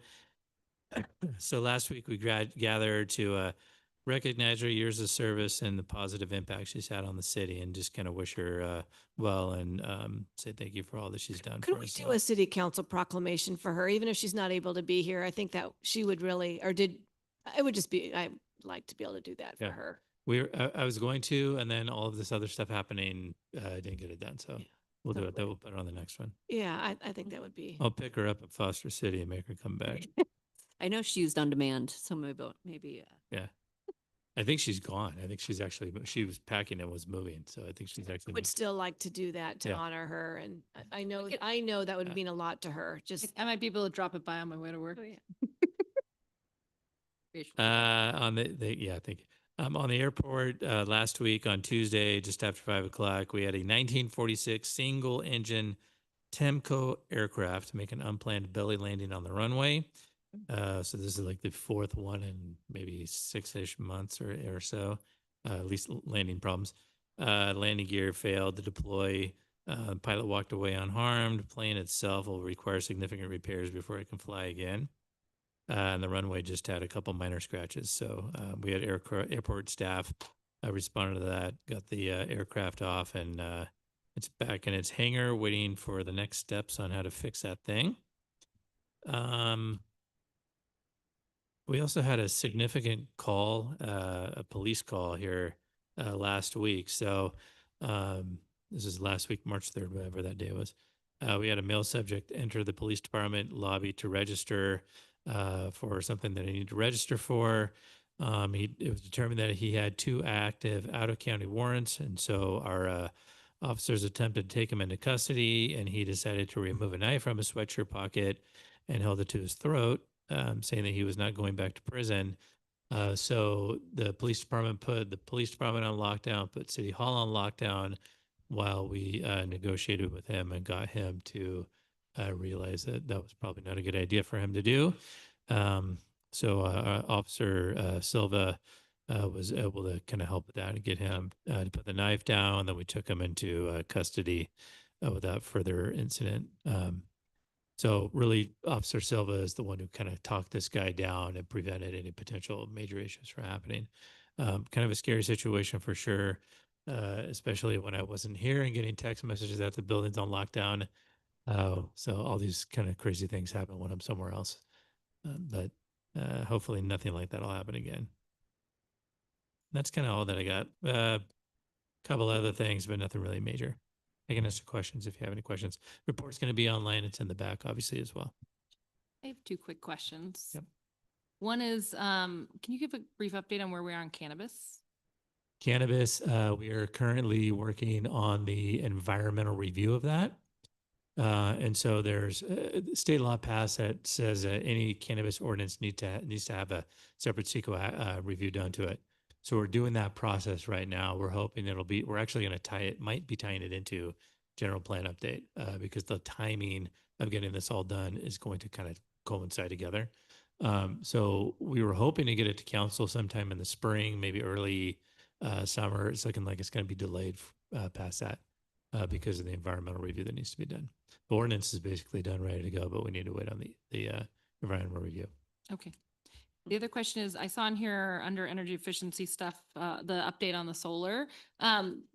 So last week we gathered to recognize her years of service and the positive impact she's had on the city, and just kind of wish her well and say thank you for all that she's done Could for we us. do a city council proclamation for her, even if she's not able to be here? I think that she would really, it would just be, I'd like to be able to do that for Yeah. her. I was going to, and then all of this other stuff happening, I didn't get it done. So we'll do it. That will put her on the next one. Yeah, I think that would be. I'll pick her up at Foster City and make her come back. I know she used on demand, so maybe. Yeah. I think she's gone. I think she was packing and was moving. So I think she's actually. Would still like to do that to Yeah. honor her, and I know that would mean a lot to her. Just I might be able to drop it by on my way to work. Oh, yeah. On yeah, thank you. On the airport last week on Tuesday, just after 5 o'clock, we had a 1946 single engine Temco aircraft make an unplanned belly landing on the runway. So this is like the fourth one in maybe 6-ish months or so, at least landing problems. Landing gear failed to deploy. Pilot walked away unharmed. Plane itself will require significant repairs before it can fly again. And the runway just had a couple minor scratches. So we had airport staff responded to that, got the aircraft off, and it's back in its hangar waiting for the next steps on how to fix that thing. We also had a significant call, a police call here last week. So this is last week, March 3rd, whatever that day was. We had a male subject enter the police department lobby to register for something that he needed to register for. It was determined that he had 2 active out-of-county warrants, and so our officers attempted to take him into custody, and he decided to remove a knife from his sweatshirt pocket and held it to his throat, saying that he was not going back to prison. So the police department put the police department on lockdown, put City Hall on lockdown while we negotiated with him and got him to realize that that was probably not a good idea for him to do. So Officer Silva was able to kind of help with that and get him to put the knife down. Then we took him into custody without further incident. So really, Officer Silva is the one who kind of talked this guy down and prevented any potential major issues from happening. Kind of a scary situation for sure, especially when I wasn't here and getting text messages that the building's on lockdown. So all these kind of crazy things happen when I'm somewhere else. But hopefully nothing like that will happen again. That's kind of all that I got. Couple other things, but nothing really major. I can answer questions if you have any questions. Report's going to be online. It's in the back, obviously, as well. I have 2 quick questions. Yep. One is, can you give a brief update on where we are on cannabis? Cannabis, we are currently working on the environmental review of that. And so there's state law passed that says any cannabis ordinance needs to have a separate CEQA review done to it. So we're doing that process right now. We're hoping we're actually going to might be tying it into general plan update because the timing of getting this all done is going to kind of coincide together. So we were hoping to get it to council sometime in the spring, maybe early summer. It's looking like it's going to be delayed past that because of the environmental review that needs to be done. The ordinance is basically done, ready to go, but we need to wait on the environmental review. Okay. The other question is, I saw in here under energy efficiency stuff, the update on the solar.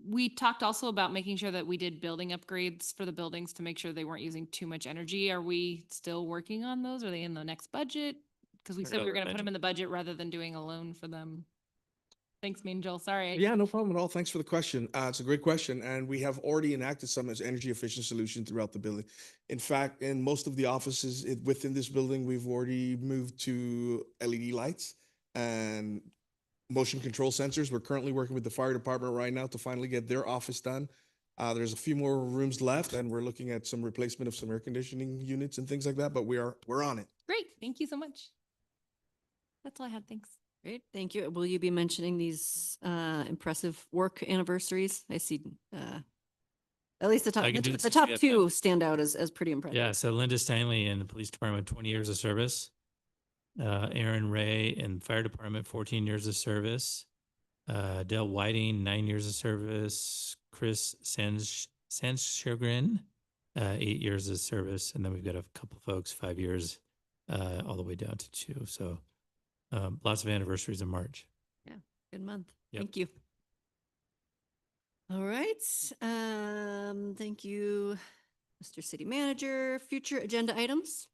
We talked also about making sure that we did building upgrades for the buildings to make sure they weren't using too much energy. Are we still working on those? Are they in the next budget? Because we said we were going to put them in the budget rather than doing a loan for them. Thanks, Mean Joel. Sorry. Yeah, no problem at all. Thanks for the question. It's a great question. And we have already enacted some as energy efficient solution throughout the building. In fact, in most of the offices within this building, we've already moved to LED lights and motion control sensors. We're currently working with the fire department right now to finally get their office done. There's a few more rooms left and we're looking at some replacement of some air conditioning units and things like that, but we're on it. Great. Thank you so much. That's all I had. Thanks. Great, thank you. Will you be mentioning these impressive work anniversaries? I see at least the top 2 stand out as pretty impressive. Yeah, so Linda Stanley in the police department, 20 years of service. Aaron Ray in fire department, 14 years of service. Dale Whiting, 9 years of service. Chris Sandshergren, 8 years of service. And then we've got a couple folks, 5 years, all the way down to 2. So lots of anniversaries in March. Yeah, good month. Yep. Thank you. All right. Thank you, Mr. City Manager. Future agenda items?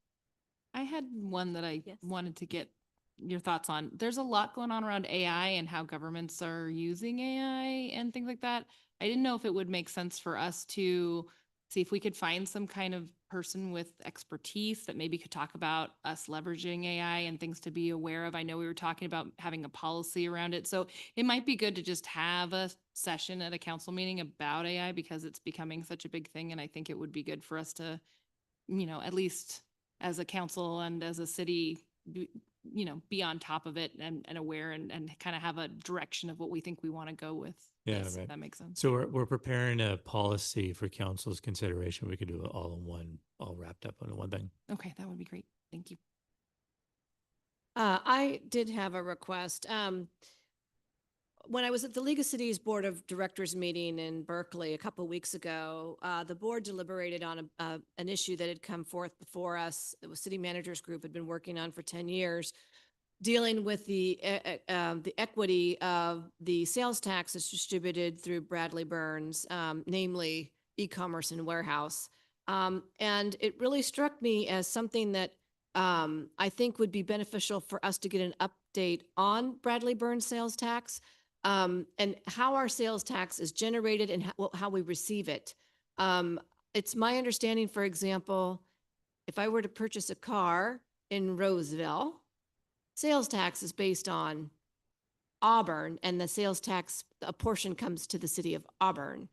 I had one that I wanted to get your thoughts on. There's a lot going on around AI and how governments are using AI and things like that. I didn't know if it would make sense for us to see if we could find some kind of person with expertise that maybe could talk about us leveraging AI and things to be aware of. I know we were talking about having a policy around it. So it might be good to just have a session at a council meeting about AI because it's becoming such a big thing. And I think it would be good for us to, at least as a council and as a city, be on top of it and aware and kind of have a direction of what we think we want to go with. Yeah, this, right. If that makes sense. So we're preparing a policy for council's consideration. We could do it all wrapped up into one thing. Okay, that would be great. Thank you. I did have a request. When I was at the League of Cities Board of Directors meeting in Berkeley a couple weeks ago, the board deliberated on an issue that had come forth before us. It was City Managers Group had been working on for 10 years, dealing with the equity of the sales tax that's distributed through Bradley Burns, namely e-commerce and warehouse. And it really struck me as something that I think would be beneficial for us to get an update on Bradley Burns sales tax, and how our sales tax is generated and how we receive it. It's my understanding, for example, if I were to purchase a car in Roseville, sales tax is based on Auburn, and the sales tax, a portion comes to the city of Auburn.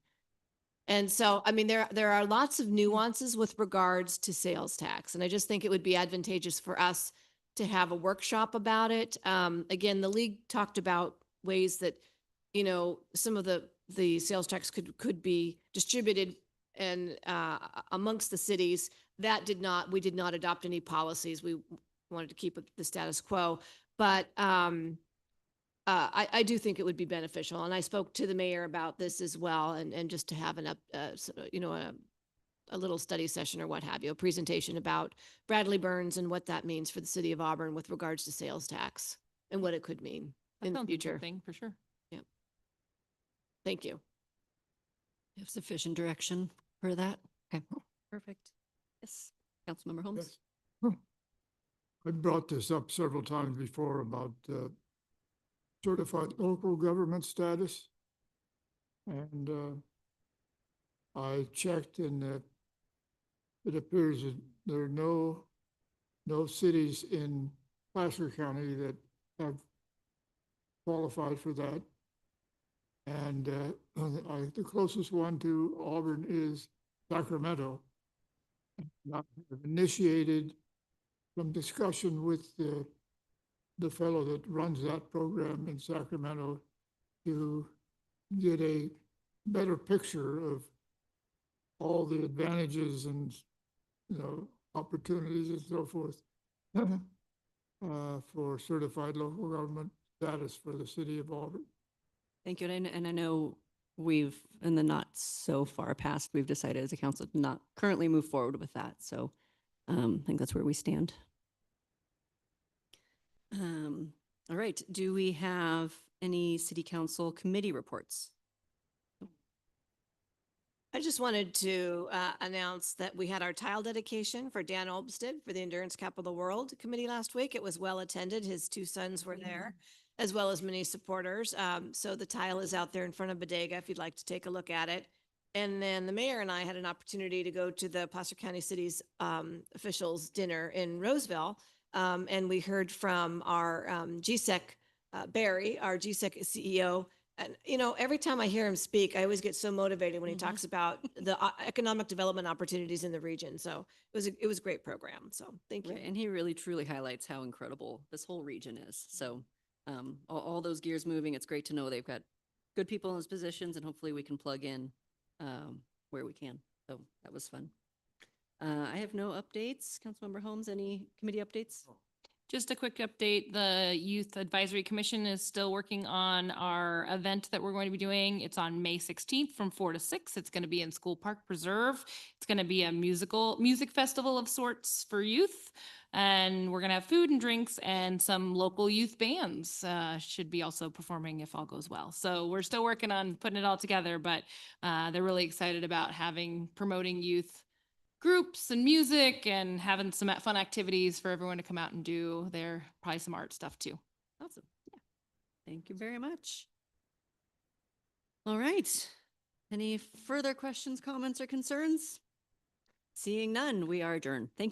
And so, I mean, there are lots of nuances with regards to sales tax, and I just think it would be advantageous for us to have a workshop about it. Again, the league talked about ways that, you know, some of the sales tax could be distributed and amongst the cities. We did not adopt any policies. We wanted to keep the status quo, but I do think it would be beneficial. And I spoke to the mayor about this as well, and just to have a little study session or what have you, a presentation about Bradley Burns and what that means for the city of Auburn with regards to sales tax and what it could mean in the future. Thing for sure. Yeah. Thank you. You have sufficient direction for that? Okay, perfect. Yes, Councilmember Holmes. Yes. I brought this up several times before about certified local government status. And I checked, and it appears that there are no cities in Placer County that have qualified for that. And the closest one to Auburn is Sacramento. I've initiated some discussion with the fellow that runs that program in Sacramento to get a better picture of all the advantages and, you know, opportunities and so forth for certified local government status for the city of Auburn. Thank you. And I know we've, in the not so far past, we've decided as a council to not currently move forward with that. So I think that's where we stand. All right. Do we have any city council committee reports? I just wanted to announce that we had our tile dedication for Dan Olmsted for the Endurance Capital of the World Committee last week. It was well attended. His two sons were there, as well as many supporters. So the tile is out there in front of Bodega if you'd like to take a look at it. And then the mayor and I had an opportunity to go to the Placer County City's officials dinner in Roseville. And we heard from our GSEC, Barry, our GSEC CEO. And, you know, every time I hear him speak, I always get so motivated when he talks about the economic development opportunities in the region. So it was a great program. So thank you. Right, and he really truly highlights how incredible this whole region is. So all those gears moving, it's great to know they've got good people in those positions, and hopefully we can plug in where we can. So that was fun. I have no updates. Councilmember Holmes, any committee updates? Just a quick update. The Youth Advisory Commission is still working on our event that we're going to be doing. It's on May 16th from 4 to 6. It's going to be in School Park Preserve. It's going to be a music festival of sorts for youth. And we're going to have food and drinks, and some local youth bands should be also performing if all goes well. So we're still working on putting it all together, but they're really excited about promoting youth groups and music and having some fun activities for everyone to come out and do. There probably some art stuff too. Awesome. Yeah. Thank you very much. All right. Any further questions, comments, or concerns? Seeing none, we are adjourned. Thank you.